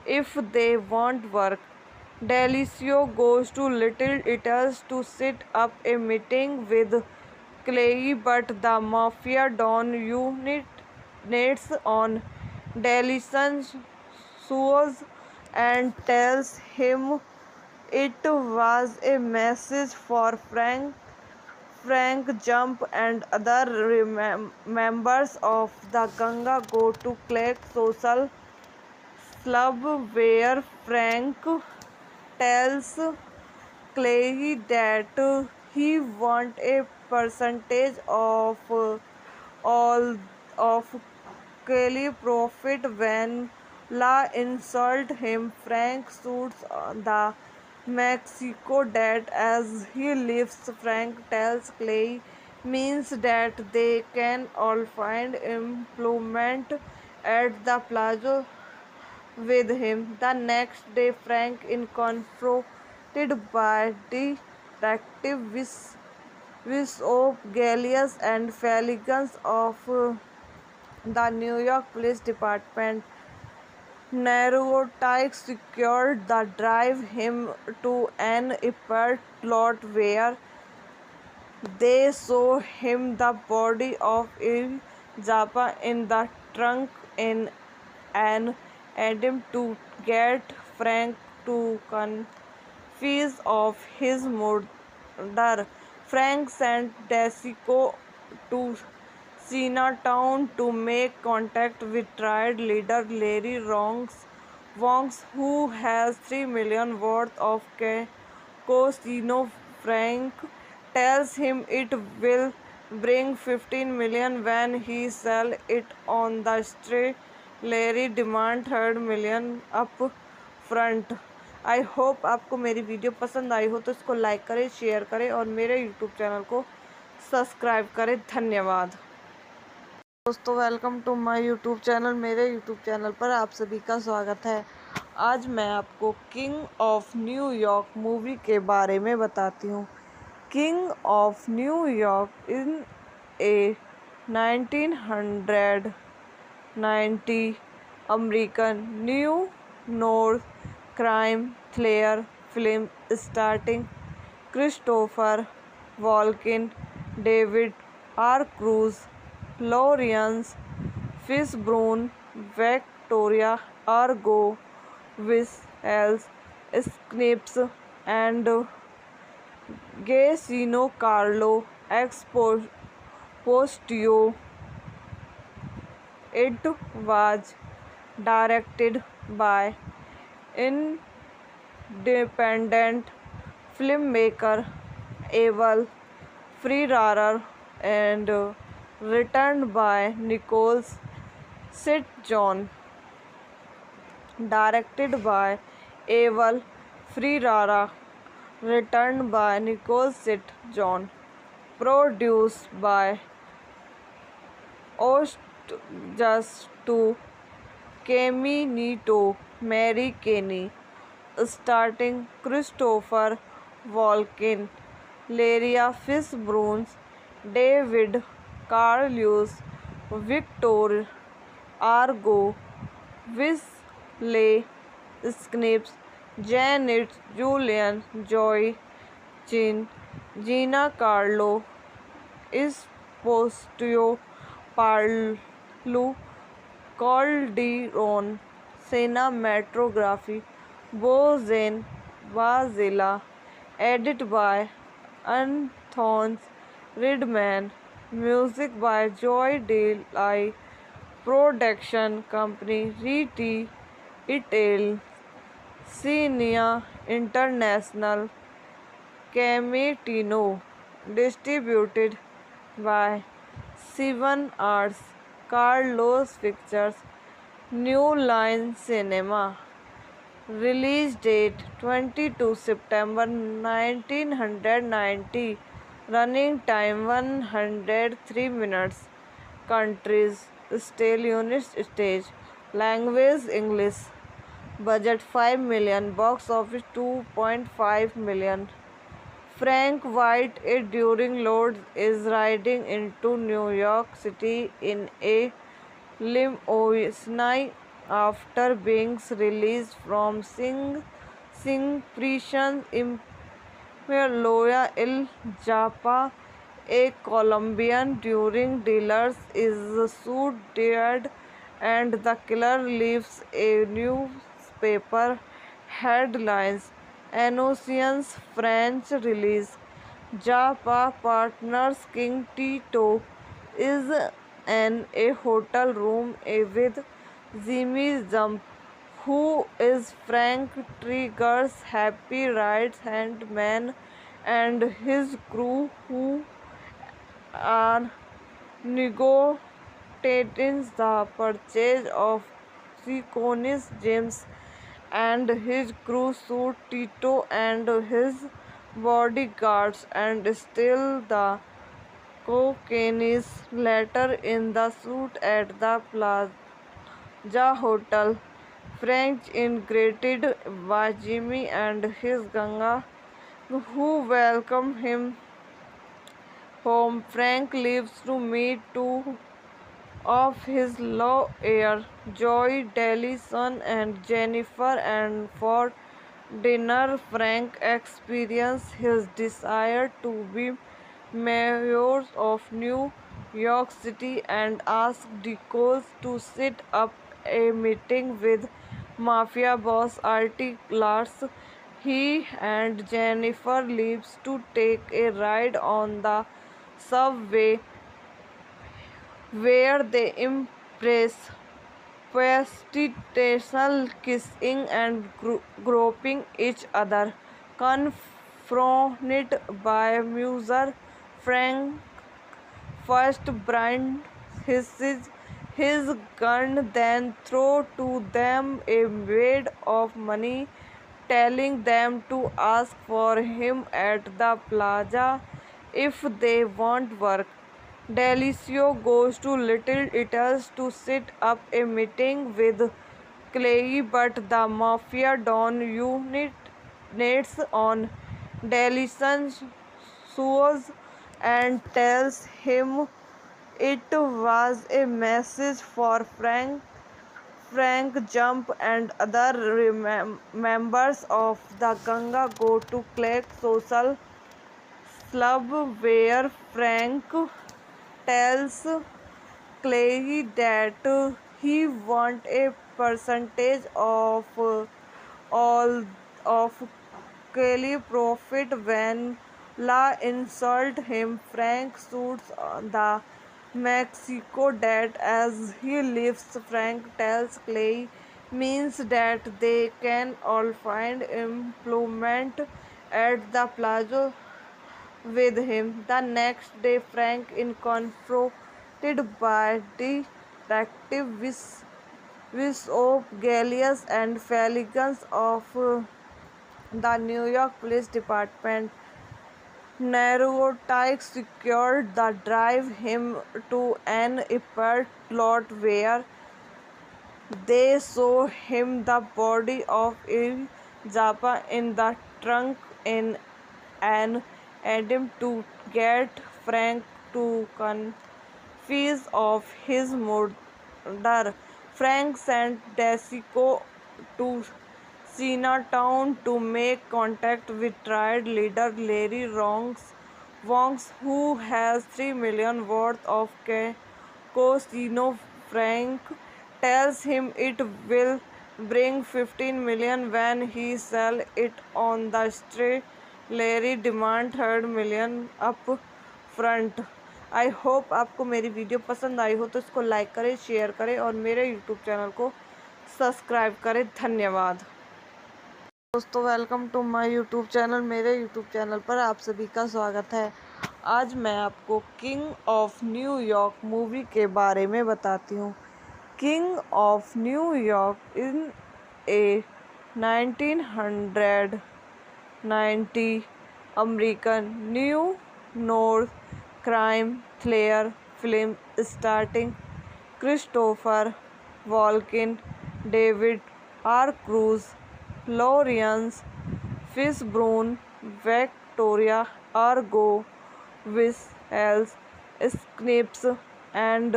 if they want work. Delicio goes to Little Italy's to set up a meeting with Clay, but the mafia don units on Delison's shoes and tells him it was a message for Frank. Frank Jump and other members of the gang go to Clay's social club, where Frank tells Clay that he wants a percentage of all of Kelly profit. When La insults him, Frank shoots the Mexico dad as he leaves. Frank tells Clay means that they can all find employment at the plaza with him. The next day, Frank is confronted by Detective Bishop Gallius and Felix of the New York Police Department. narcotics secured the drive him to an apart lot where they saw him the body of Il Japa in the trunk in an attempt to get Frank to confess of his murder. Frank sent Desico to Chinatown to make contact with triad leader Larry Wongs, who has 3 million worth of casino. Frank tells him it will bring 15 million when he sell it on the street. Larry demand 3 million up front. I hope आपको मेरी video पसंद आई हो तो इसको like करें, share करें और मेरे यूट्यूब चैनल को सब्सक्राइब करें। धन्यवाद दोस्तों, welcome to my YouTube channel. मेरे यूट्यूब चैनल पर आप सभी का स्वागत है। आज मैं आपको किंग ऑफ न्यूयॉर्क मूवी के बारे में बताती हूँ। King of New York in a 1990 American new north crime thriller film starting Christopher Walken, David R Cruz, Lawrence Fishburne, Victoria Argo, Wesley Snipes and Gacino Carlo Exposito. It was directed by independent filmmaker Abel Ferrara and written by Nicholas St. John. Directed by Abel Ferrara, written by Nicholas St. John, produced by Just2 Caminito, Mary Kenny, starting Christopher Walken, Laria Fishburne, David Carlius, Victor Argo, Wesley Snipes, Janet Julian, Joy Chin, Gina Carlo Esposito, Paolo Calderon, cinematography Bozen Vazela, edit by Anthony Redman, music by Joy Delay, production company Riti Itel, Cinia International, Cametino, distributed by Seven Arts, Carlos Pictures, New Line Cinema. Release date 22 September 1990. Running time 103 minutes. Countries still United States. Language English. Budget 5 million. Box office 2.5 million. Frank White during loads is riding into New York City in a limousine after being released from Sing prison in Loya El Japa. A Colombian during dealers is shot dead and the killer leaves a newspaper headlines. Announces French release. Japa partners King Tito is in a hotel room with Jimmy Jump, who is Frank Trigger's happy right-hand man, and his crew who are negotiating the purchase of Seconis James, and his crew shoot Tito and his bodyguards and steal the cocaine later in the shoot at the Plaza Hotel. Frank is greeted by Jimmy and his gang, who welcome him home. Frank leaves to meet two of his love heir, Joy Dellison and Jennifer, and for dinner, Frank experienced his desire to be mayor of New York City and asked Nichols to set up a meeting with mafia boss Artie Lars. He and Jennifer leaves to take a ride on the subway where they impress prostitution, kissing and groping each other. Confronted by Muser, Frank first brandishes his gun, then throws to them a wad of money, telling them to ask for him at the plaza if they want work. Delicio goes to Little Italy to set up a meeting with Clay, but the Mafia Don units on Delison's shoes and tells him it was a message for Frank. Frank Jump and other members of the Ganga go to Clegg Social Club, where Frank tells Clay that he wants a percentage of all of Kelly profit. When La insult him, Frank shoots the Mexico dead as he leaves. Frank tells Clay means that they can all find employment at the plaza with him. The next day, Frank is confronted by Detective Bishop Gallius and Felix of the New York Police Department. Narcotics secured the drive him to an apartment lot where they show him the body of Il Zappa in the trunk in an attempt to get Frank to confess of his murder. Frank sent Desico to Chinatown to make contact with triad leader Larry Wongs, who has $3 million worth of casino. Frank tells him it will bring $15 million when he sells it on the street. Larry demands $3 million up front. I hope आपको मेरी video पसंद आई हो तो इसको like करें, share करें और मेरे यूट्यूब चैनल को सब्सक्राइब करें। धन्यवाद दोस्तों, welcome to my YouTube channel. मेरे यूट्यूब चैनल पर आप सभी का स्वागत है। आज मैं आपको किंग ऑफ न्यूयॉर्क मूवी के बारे में बताती हूँ। King of New York in a 1990 American new north crime thriller film starting Christopher Walken, David R Cruz, Lawrence Fishburne, Victoria Argo, Wesley Snipes and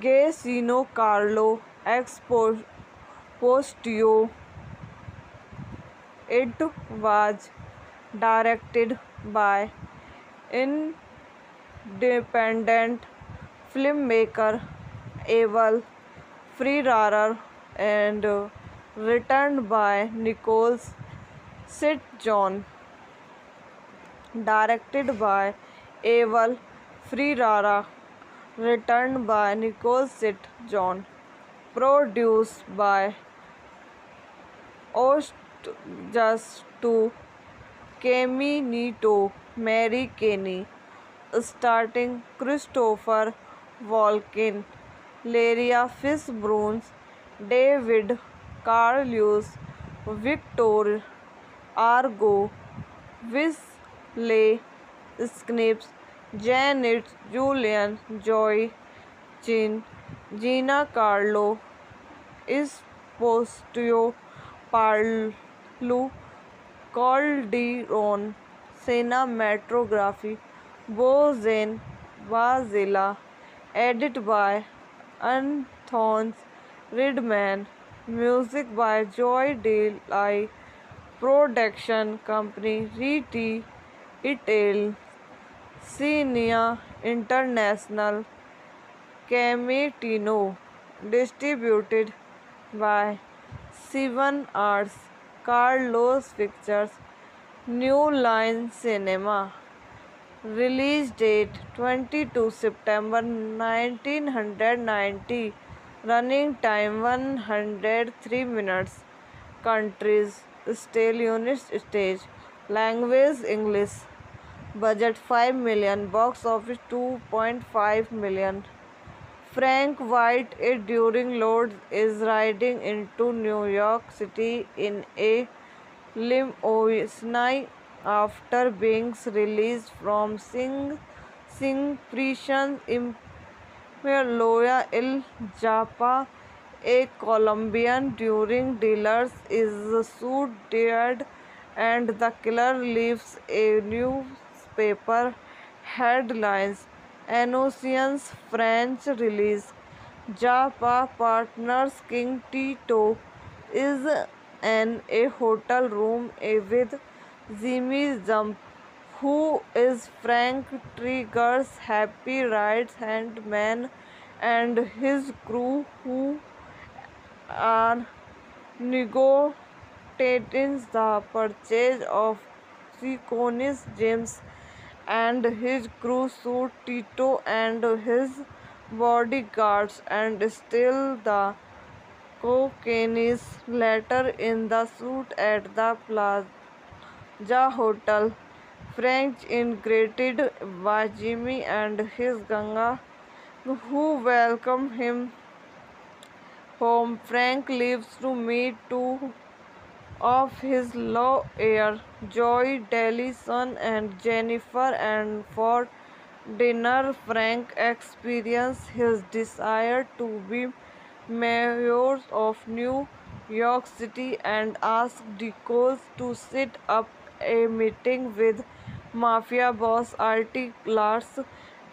Giacchino Carlo Esposito. It was directed by independent filmmaker Abel Ferrara and written by Nicholas St. John. Directed by Abel Ferrara, written by Nicholas St. John. Produced by Just2 Caminito Mary Kenny. Starting Christopher Walken, Laria Fishburne, David Carlius, Victor Argo, Wesley Snipes, Janet Julian, Joy Chin, Gina Carlo Esposito, Paolo Calderon, cinematography Bozen Vazela, Edit by Anthony Ridman. Music by Joy Delay. Production company Reti Itel. Cinia International. Cametino. Distributed by Seven Arts. Carlos Pictures. New Line Cinema. Release date 22 September 1990. Running time 103 minutes. Countries: Still Units Stage. Language: English. Budget 5 million. Box office 2.5 million. Frank White, during loads, is riding into New York City in a limousine after being released from Sing prison in Loya El Japa. A Colombian drug dealer is shot dead and the killer leaves a newspaper headlines. Announces French release. Japa partners King Tito is in a hotel room with Jimmy Jump, who is Frank Trigger's happy right-hand man, and his crew, who are negotiating the purchase of Seconis James, and his crew shoot Tito and his bodyguards and steal the cocaine. Later in the shoot at the Plaza Hotel, Frank is greeted by Jimmy and his gang, who welcome him home. Frank leaves to meet two of his lawyer, Joy Dellison and Jennifer, and for dinner Frank experiences his desire to be mayor of New York City and asks Deacon to set up a meeting with mafia boss Artie Lars.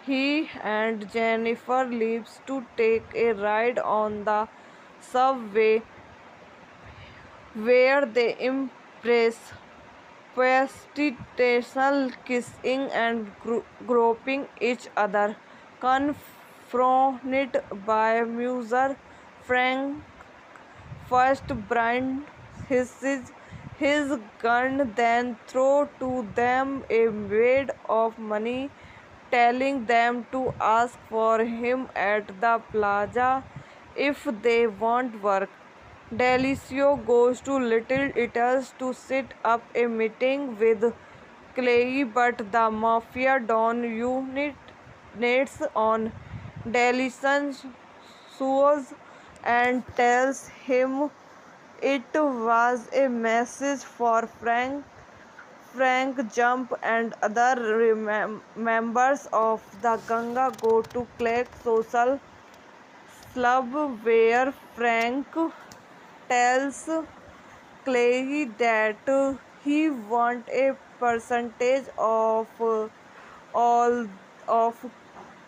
He and Jennifer leaves to take a ride on the subway, where they impress prostitution, kissing and groping each other. Confronted by Muser, Frank first brands his gun, then throws to them a wad of money, telling them to ask for him at the plaza if they want work. Delicio goes to Little Italy's to set up a meeting with Clay, but the mafia don units on Delison's shoes and tells him it was a message for Frank. Frank Jump and other members of the gang go to Clay's social club, where Frank tells Clay that he wants a percentage of all of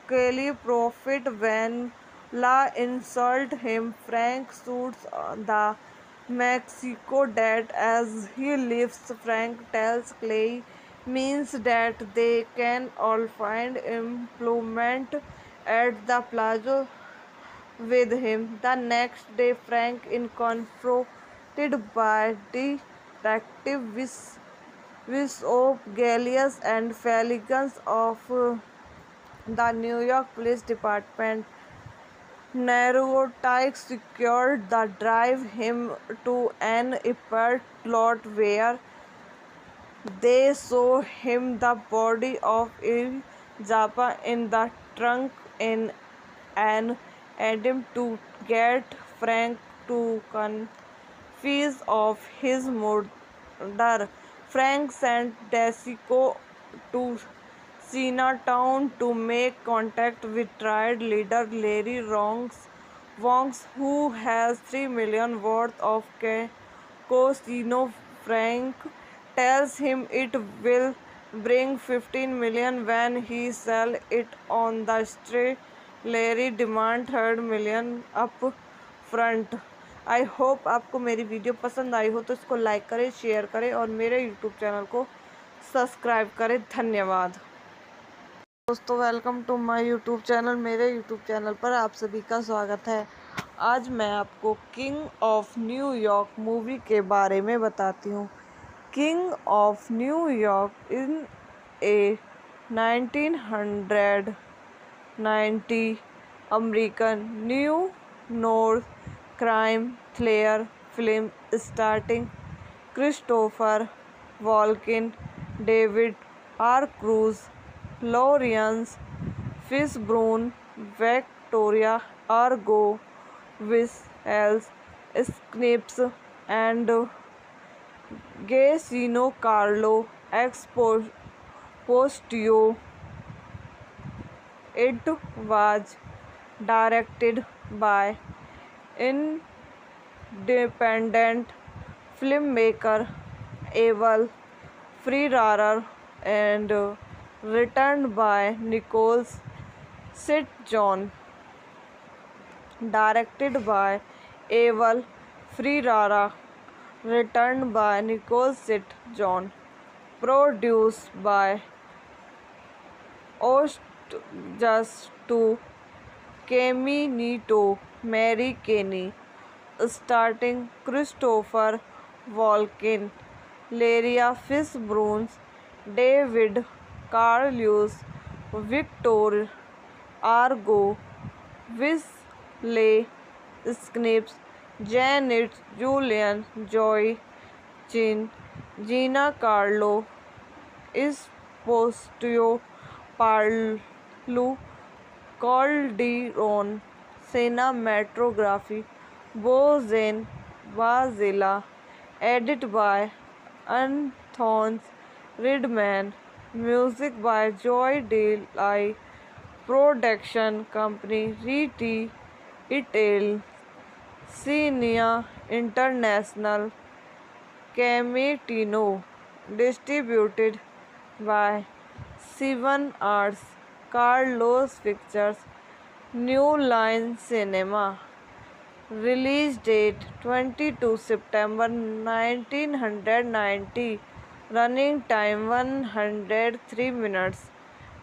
Kelly's profit. When La insults him, Frank shoots the Mexico dead as he leaves. Frank tells Clay means that they can all find employment at the plaza with him. The next day, Frank is confronted by Detective Bishop Gallius and Felix of the New York Police Department. Narcotics secured the drive him to an airport lot, where they show him the body of Il Japa in the trunk in an attempt to get Frank to confess of his murder. Frank sent Desico to Chinatown to make contact with triad leader Larry Wongs, who has $3 million worth of casino. Frank tells him it will bring $15 million when he sells it on the street लेरी demand 3 million up front. I hope आपको मेरी video पसंद आई हो तो इसको like करें, share करें और मेरे यूट्यूब चैनल को सब्सक्राइब करें। धन्यवाद दोस्तों, welcome to my YouTube channel. मेरे यूट्यूब चैनल पर आप सभी का स्वागत है। आज मैं आपको किंग ऑफ न्यूयॉर्क मूवी के बारे में बताती हूँ। King of New York in a 1990 American new noir crime thriller film starting Christopher Walken, David R Cruz, Lawrence Fishburne, Victoria Argo, Wesley Snipes and Gaetano Carlo Esposito. It was directed by independent filmmaker Abel Ferrara and written by Nicholas St. John. Directed by Abel Ferrara, written by Nicole St. John, produced by Just to Caminito, Mary Kenny, starting Christopher Walken, Laria Fishburne, David Carlius, Victor Argo, Wesley Snipes, Janet Julian, Joy Chin, Gina Carlo, Esposito, Parlu, Calderon, Cinematography, Bozen Bazilla, edit by Anthony Ridman, music by Joy Delay, production company Riti Itel, Cinia International, Cametino, distributed by Seven Arts, Carlos Pictures, New Line Cinema. Release date 22 September 1990. Running time 103 minutes.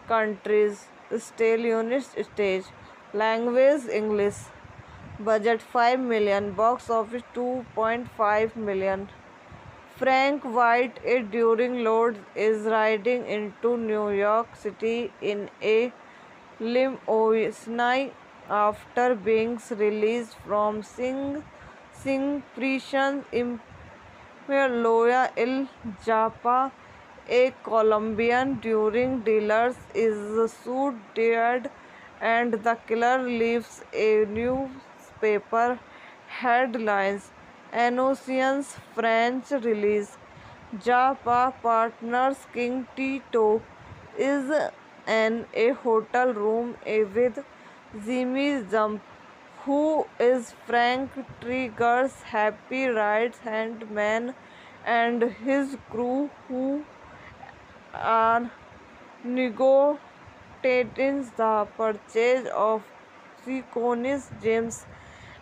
Countries: still units stage. Language English. Budget 5 million. Box office 2.5 million. Frank White, during Lord, is riding into New York City in a limousine after being released from Sing prison in Loya El Japa. A Colombian during dealers is shot dead and the killer leaves a newspaper headlines. Announcers French release. Japa partners King Tito is in a hotel room with Jimmy Jump, who is Frank Trigger's happy right-hand man, and his crew, who are negotiating the purchase of Seconis James,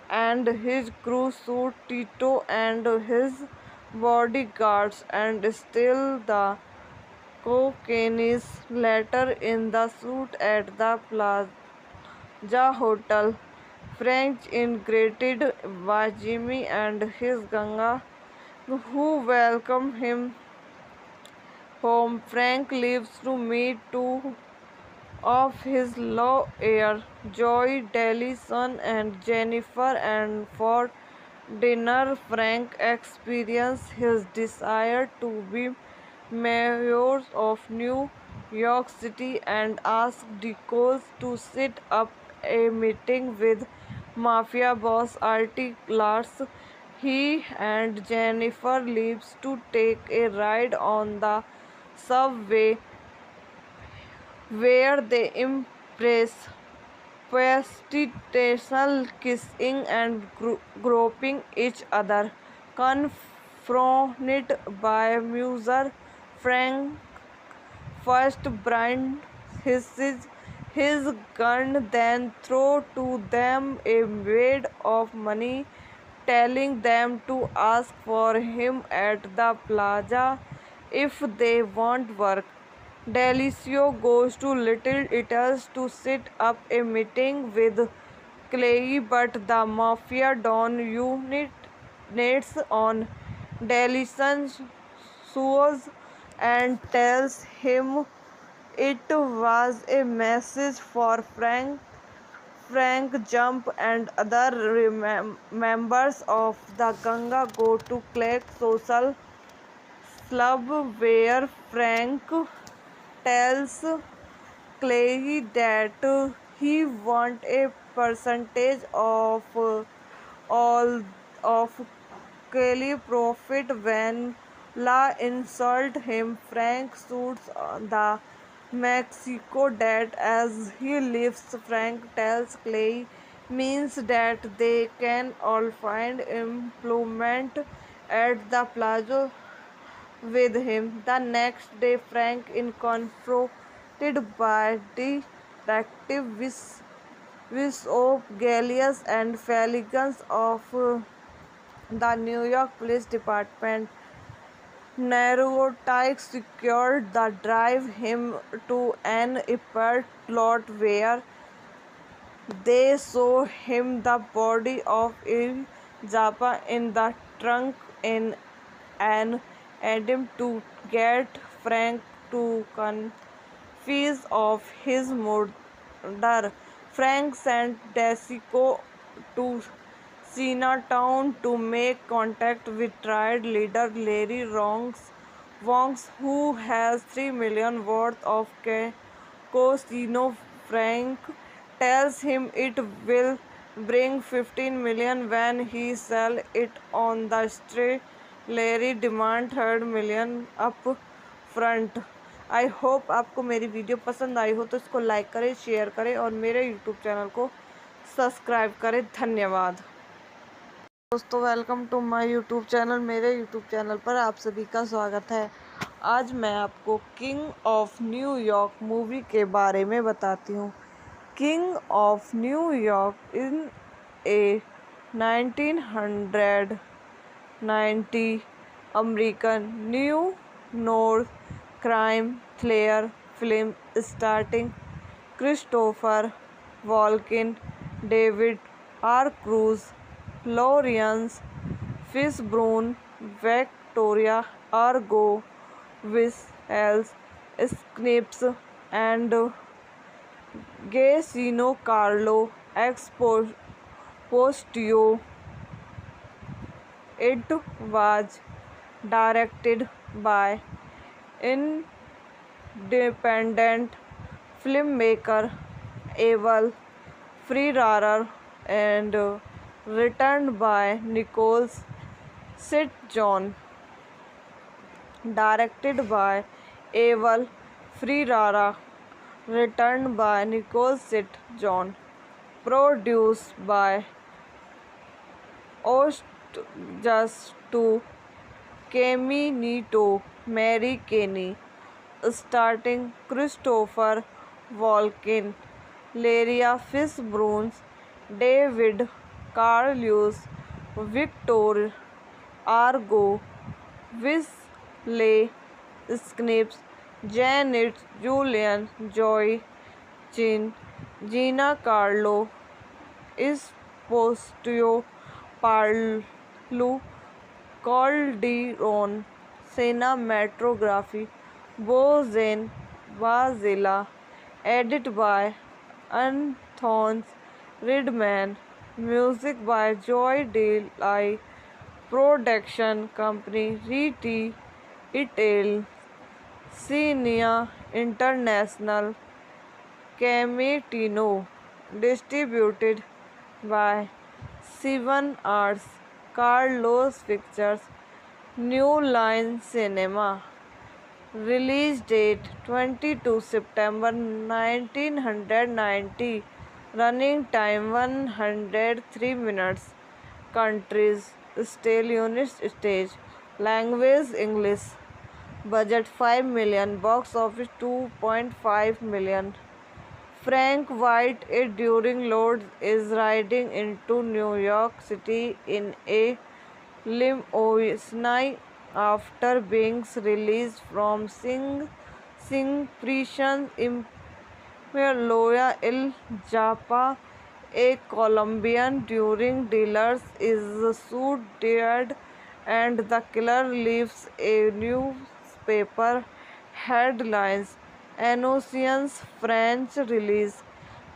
and his crew shoot Tito and his bodyguards and steal the cocaine later in the shoot at the Plaza Hotel. Frank is greeted by Jimmy and his gang, who welcome him home. Frank leaves to meet two of his lawyer, Joy Dellison and Jennifer, and for dinner Frank experiences his desire to be mayor of New York City and asks Nichols to set up a meeting with mafia boss Artie Lars. He and Jennifer leaves to take a ride on the subway, where they impress prostitution, kissing and groping each other. Confronted by Muser, Frank first binds his his gun, then threw to them a wad of money, telling them to ask for him at the plaza if they want work. Delicio goes to Little Italy to set up a meeting with Clay, but the mafia don units on Delicio's shoes and tells him it was a message for Frank. Frank Jump and other members of the Ganga go to Clay's social club where Frank tells Clay that he wants a percentage of all of Kelly profit. When La insult him, Frank shoots the Mexico dead as he leaves. Frank tells Clay means that they can all find employment at the plaza with him. The next day, Frank is confronted by Detective Bishop Gallius and Felix of the New York Police Department. Narcotics secured the drive him to an airport lot where they show him the body of Il Zappa in the trunk in an attempt to get Frank to confess of his murder. Frank sent Desico to Chinatown to make contact with triad leader Larry Wongs, who has $3 million worth of casino. Frank tells him it will bring $15 million when he sells it on the street. Larry demands $3 million up front. I hope आपको मेरी video पसंद आई हो तो इसको like करें, share करें और मेरे यूट्यूब चैनल को सब्सक्राइब करें। धन्यवाद दोस्तों, welcome to my YouTube channel. मेरे यूट्यूब चैनल पर आप सभी का स्वागत है। आज मैं आपको किंग ऑफ न्यूयॉर्क मूवी के बारे में बताती हूँ। King of New York in a 1990 American new north crime thriller film starting Christopher Walken, David R Cruz, Lawrence Fishburne, Victoria Argo, Wesley Snipes and Gacino Carlo Exposito. It was directed by independent filmmaker Abel Ferrara and written by Nicholas St. John. Directed by Abel Ferrara, written by Nicole St. John, produced by Just to Caminito, Mary Kenny, starting Christopher Walken, Laria Fishburne, David Carlos, Victor Argo, Wesley Snipes, Janet Julian, Joy Chin, Gina Carlo, Esposito, Parlu, Calderon, Cinematography, Bozen Bazilla, edit by Anthony Redman, music by Joy Delay, production company Riti Itel, Cinia International, Camitino, distributed by Seven Arts, Carlos Pictures, New Line Cinema. Release date 22 September 1990. Running time 103 minutes. Countries: Still Unit Stage. Language: English. Budget $5 million. Box office $2.5 million. Frank White, a during Lord, is riding into New York City in a limousine after being released from Sing prison in Loya El Japa. A Colombian during dealers is shot dead and the killer leaves a newspaper headlines. Announctions French release.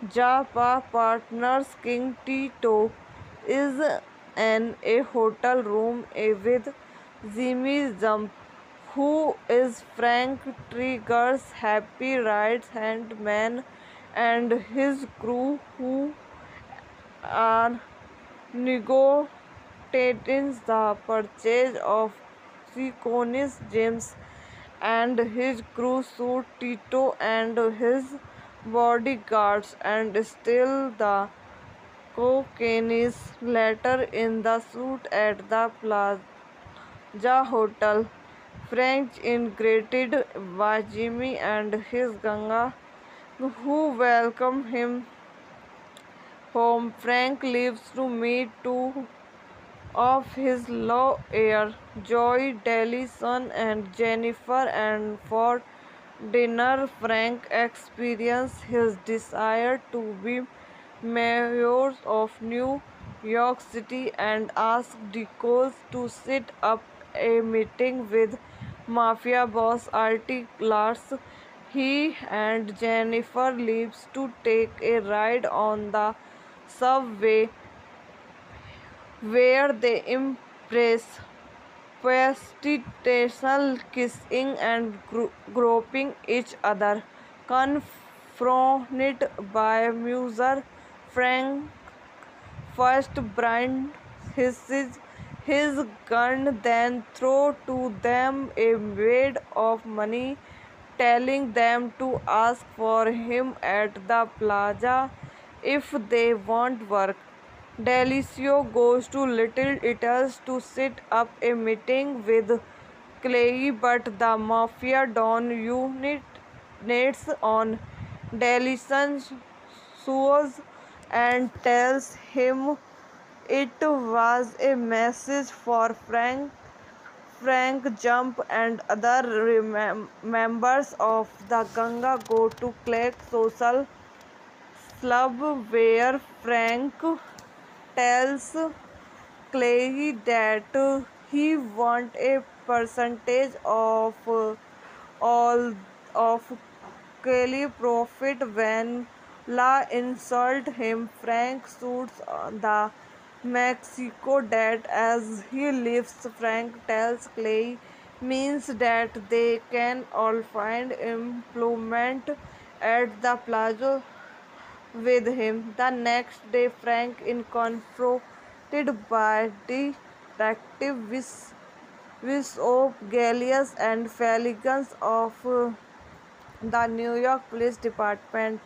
Japa partners King Tito is in a hotel room with Jimmy Jump, who is Frank Trigger's happy right-hand man, and his crew, who are negotiating the purchase of Seconis James, and his crew shoot Tito and his bodyguards and steal the cocaine. Later in the shoot at the Plaza Hotel, French integrated by Jimmy and his ganga, who welcome him home. Frank leaves to meet two of his lawyer, Joy Dellison and Jennifer, and for dinner Frank experiences his desire to be mayor of New York City and asks Nichols to set up a meeting with mafia boss Artie Lars. He and Jennifer leaves to take a ride on the subway, where they impress prostitution, kissing and groping each other. Confronted by Muser, Frank first brands his gun, then throws to them a wad of money, telling them to ask for him at the plaza if they want work. Delicio goes to Little Italy's to set up a meeting with Clay, but the mafia don units on Delison's shoes and tells him it was a message for Frank. Frank Jump and other members of the Ganga go to Clegg Social Club, where Frank tells Clay that he wants a percentage of all of Kelly profit. When La insults him, Frank shoots the Mexico dead as he leaves. Frank tells Clay means that they can all find employment at the plaza with him. The next day, Frank is confronted by Detective Bishop Gallius and Felix of the New York Police Department.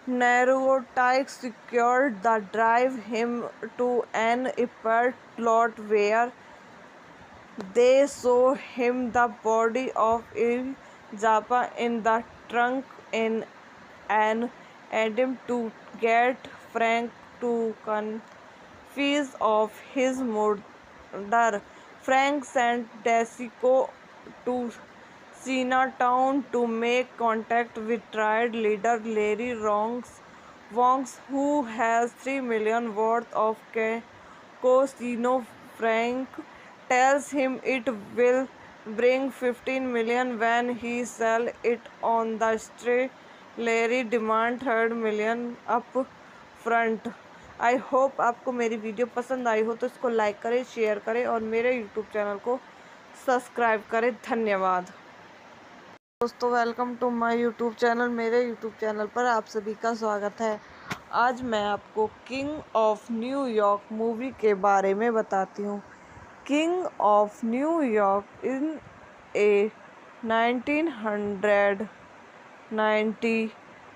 Narcotics secured the drive him to an airport lot, where they show him the body of Il Japa in the trunk in an attempt to get Frank to confess of his murder. Frank sent Desico to Chinatown to make contact with triad leader Larry Wongs, who has $3 million worth of casino. Frank tells him it will bring $15 million when he sells it on the street. Larry demands $3 million up front. I hope आपको मेरी video पसंद आई हो तो इसको like करें, share करें और मेरे यूट्यूब चैनल को सब्सक्राइब करें। धन्यवाद दोस्तों, welcome to my YouTube channel. मेरे यूट्यूब चैनल पर आप सभी का स्वागत है। आज मैं आपको किंग ऑफ न्यूयॉर्क मूवी के बारे में बताती हूँ। King of New York in a 1990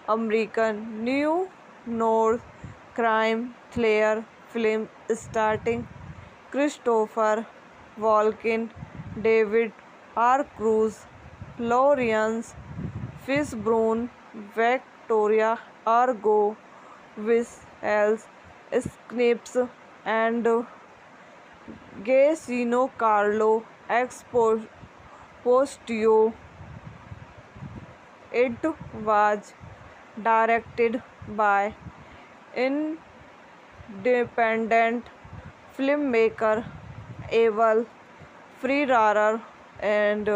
American new north crime thriller film starting Christopher Walken, David R Cruz, Lawrence Fishburne, Victoria, Argo, Wessex, Snips, and Gacino Carlo Expostio. It was directed by independent filmmaker Abel Ferrara and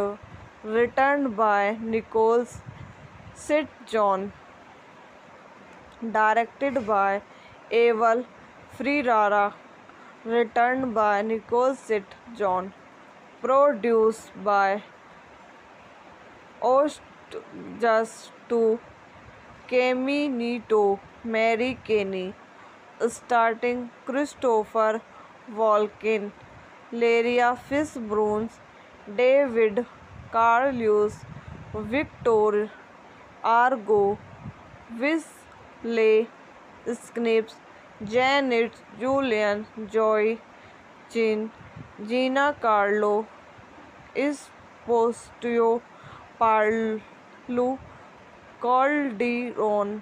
written by Nicole St. John. Directed by Abel Ferrara, written by Nicole St. John. Produced by Ost Just to Caminito Mary Kenny, starting Christopher Walken, Laria Fishburne, David Carlucci, Victor Argo, Wesley Snipes, Janet Julian, Joy Chin, Gina Carlo, Esposito, Parlu, Calderon,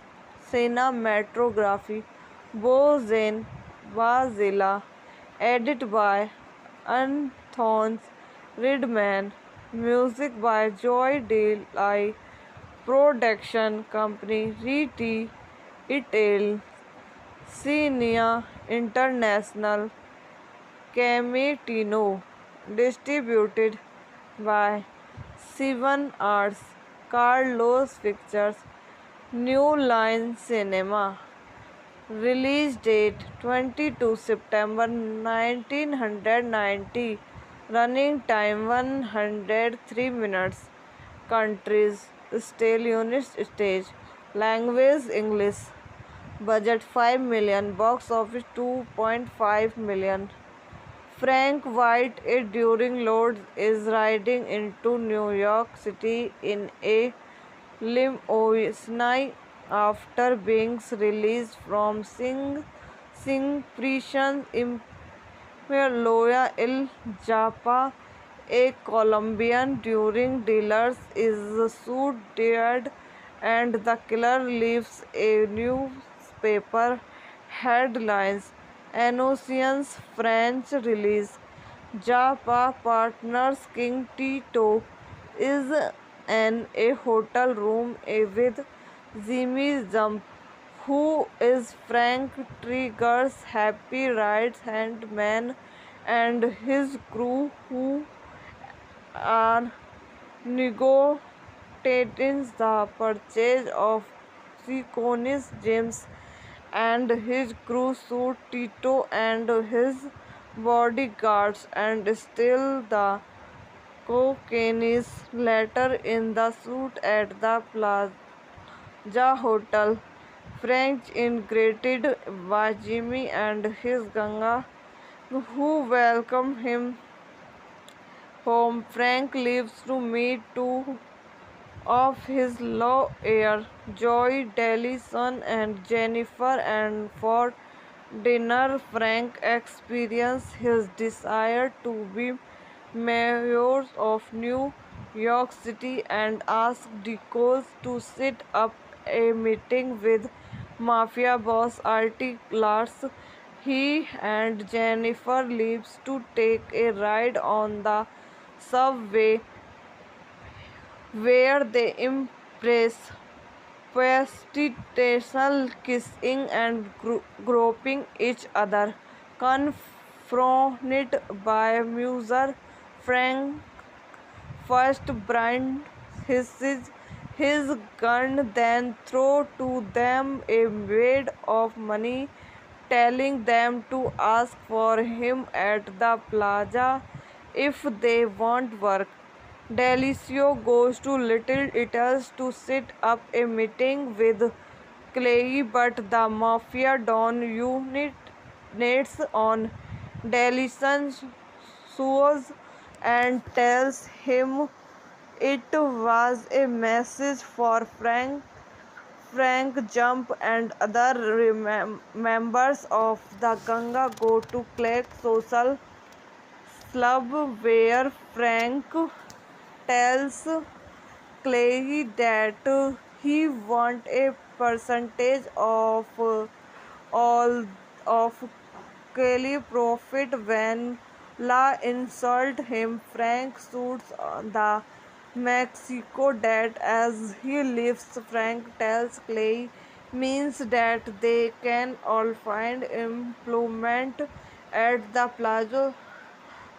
cinematography, Bozen Vazela, edited by Anthony Ridman, music by Joy Delay, production company Riti Itel, Cinia International, Cametino, distributed by Seven Arts, Carlos Pictures, New Line Cinema. Release date 22 September 1990. Running time 103 minutes. Countries still unit stage. Language English. Budget 5 million. Box office 2.5 million. Frank White during loads is riding into New York City in a limousine after being released from prison in Loya El Japa. A Colombian during dealers is shot dead and the killer leaves a newspaper headlines. Announces French release. Japa partners King Tito is in a hotel room with Jimmy Jump, who is Frank Trigger's happy right-hand man, and his crew, who are negotiating the purchase of Seconis James, and his crew shoot Tito and his bodyguards and steal the cocaine. Later in the shoot at the Plaza Hotel, Frank is greeted by Jimmy and his gang, who welcome him home. Frank leaves to meet two of his lawyer, Joy Dellison and Jennifer, and for dinner Frank experiences his desire to be mayor of New York City and asks Deacon to set up a meeting with mafia boss Artie Lars. He and Jennifer leaves to take a ride on the subway, where they impress prostitution, kissing and groping each other. Confronted by Muser, Frank first brands his gun, then throws to them a wad of money, telling them to ask for him at the plaza if they want work. Delicio goes to Little Italy's to set up a meeting with Clay, but the mafia don units on Delison's shoes and tells him it was a message for Frank. Frank Jump and other members of the gang go to Clay's social club, where Frank tells Clay that he wants a percentage of all of Kelly profit when La insult him. Frank shoots the Mexico debt as he leaves. Frank tells Clay means that they can all find employment at the plaza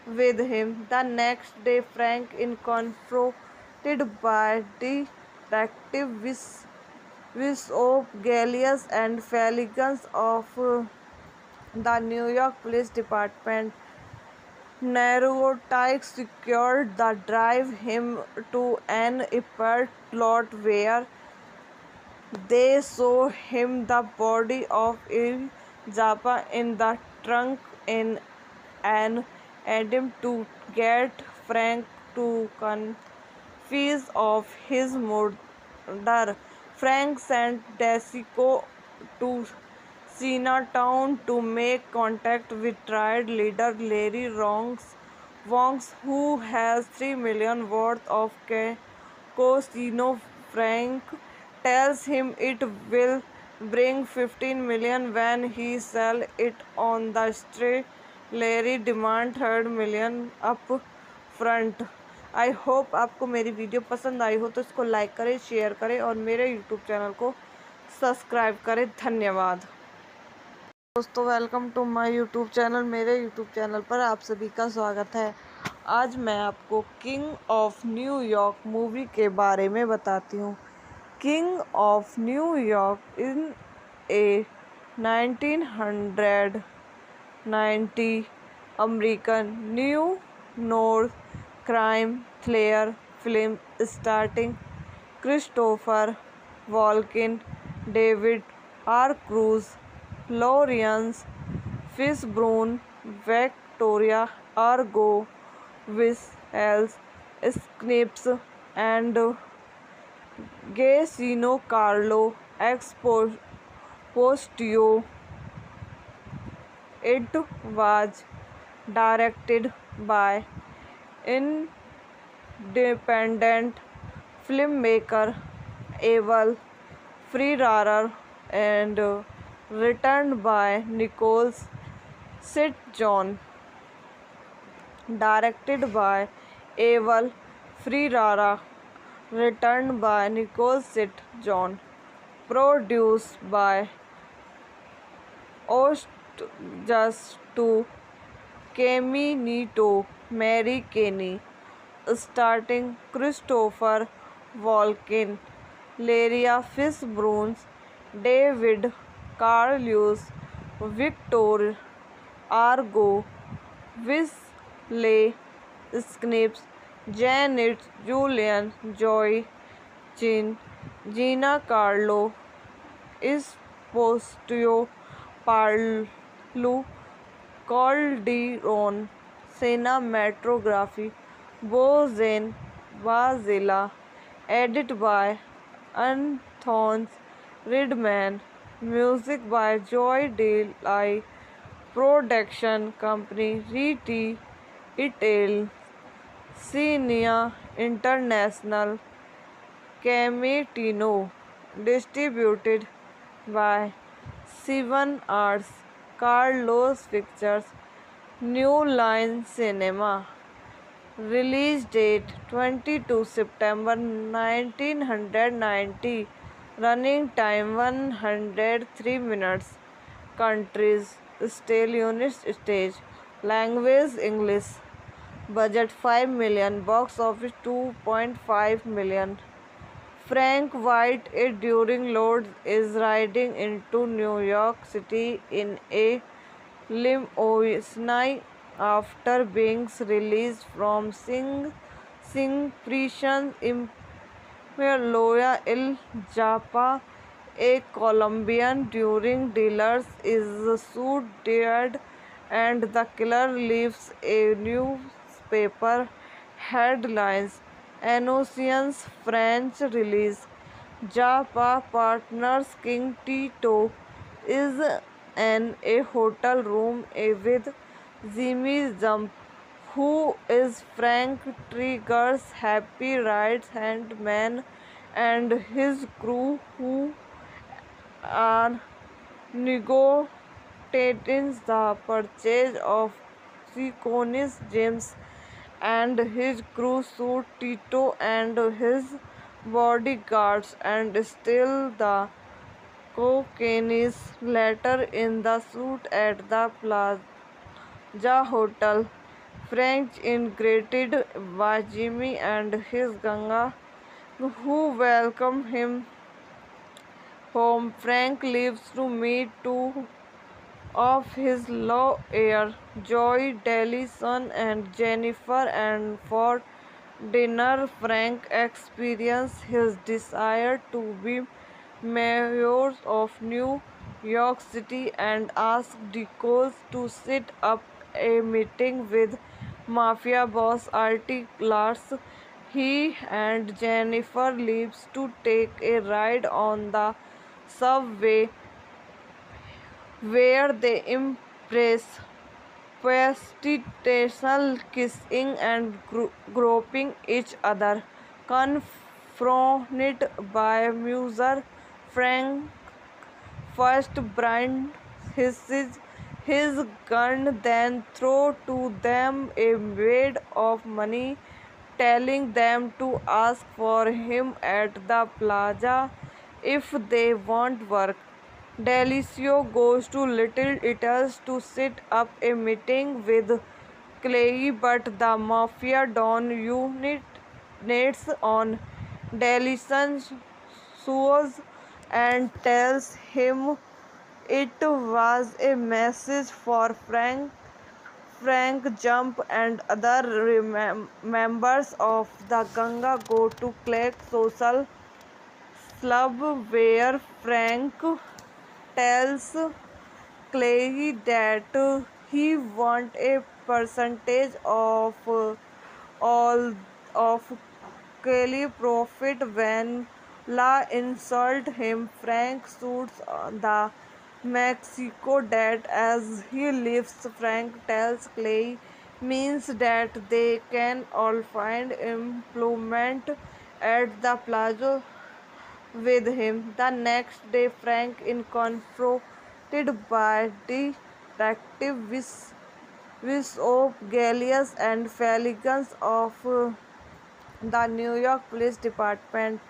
with him. The next day, Frank is confronted by Detective Bishop Gallius and Felix of the New York Police Department. Narcotics secured the drive him to an apart lot where they show him the body of Il Zappa in the trunk in an attempt to get Frank to confess of his murder. Frank sent Desico to Chinatown to make contact with triad leader Larry Wongs, who has $3 million worth of casino. Frank tells him it will bring $15 million when he sells it on the street. Larry demands $3 million up front. I hope आपको मेरी video पसंद आई हो तो इसको like करें, share करें और मेरे यूट्यूब चैनल को सब्सक्राइब करें। धन्यवाद दोस्तों, welcome to my YouTube channel. मेरे यूट्यूब चैनल पर आप सभी का स्वागत है। आज मैं आपको किंग ऑफ न्यूयॉर्क मूवी के बारे में बताती हूँ। King of New York in a 1990 American new north crime thriller film starting Christopher Walken, David R Cruz, Lawrence Fishburne, Victoria Argo, Wesley Snipes and Gacino Carlo Exposito. It was directed by independent filmmaker Abel Ferrara and written by Nicholas St. John. Directed by Abel Ferrara, written by Nicholas St. John, produced by Just2 Caminito, Mary Kenny, starting Christopher Walken, Laria Fishburne, David Carlius, Victor Argo, Wesley Snipes, Janet Julian, Joy Chin, Gina Carlo Esposito, Paolo Calderon, cinematography Bozen Vazela, edit by Anthony Redman, music by Joy Delay, production company Riti Itel, Cinia International, Cametino, distributed by Seven Arts, Carlos Pictures, New Line Cinema. Release date 22 September 1990. Running time 103 minutes. Countries: Still United States. Language English. Budget 5 million. Box office 2.5 million. Frank White during load is riding into New York City in a limousine after being released from Sing prison. Loya Il Zappa, a Colombian drug dealer, is shot dead and the killer leaves a newspaper headlines announces French release. Zappa partners King Tito is in a hotel room with Jimmy Jump, who is Frank Trigger's happy right hand man, and his crew, who are negotiating the purchase of Seaconis James and his crew suit Tito and his bodyguards, and still the cocaine is later in the suit at the Plaza Hotel. Frank is greeted by Jimmy and his Ganga, who welcome him home. Frank leaves to meet two of his lawyer, Joy Dellison and Jennifer, and for dinner Frank experiences his desire to be mayor of New York City and asks Deacon to set up a meeting with mafia boss Artie Lars. He and Jennifer leaves to take a ride on the subway where they impress prostitution, kissing and groping each other. Confronted by Muser, Frank first brands his gun, then throws to them a wad of money, telling them to ask for him at the plaza if they want work. Delicio goes to Little Italy's to set up a meeting with Clay, but the mafia don units on Delison's shoes and tells him it was a message for Frank. Frank Jump and other members of the Ganga go to Clay's social club, where Frank tells Clay that he wants a percentage of all of Kelly profit. When La insult him, Frank shoots the Mexico dead as he leaves. Frank tells Clay means that they can all find employment at the plaza with him. The next day, Frank is confronted by Detective Bishop Gallius and Felix of the New York Police Department.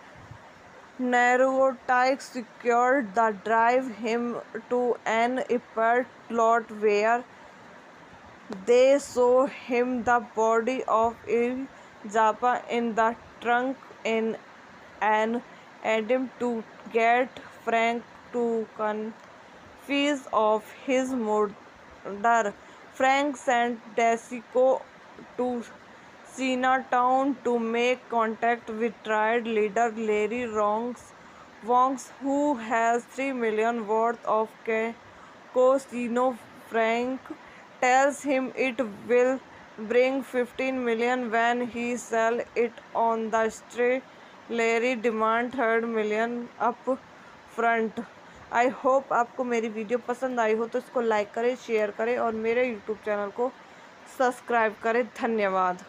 Narcotics secured the drive him to an airport lot where they show him the body of Il Zappa in the trunk in an attempt to get Frank to confess of his murder. Frank sent Desico to Chinatown to make contact with triad leader Larry Wongs, who has $3 million worth of casino. Frank tells him it will bring $15 million when he sells it on the street. Larry demand $3 million up front. I hope आपको मेरी video पसंद आई हो तो इसको like करें, share करें और मेरे यूट्यूब चैनल को सब्सक्राइब करें। धन्यवाद।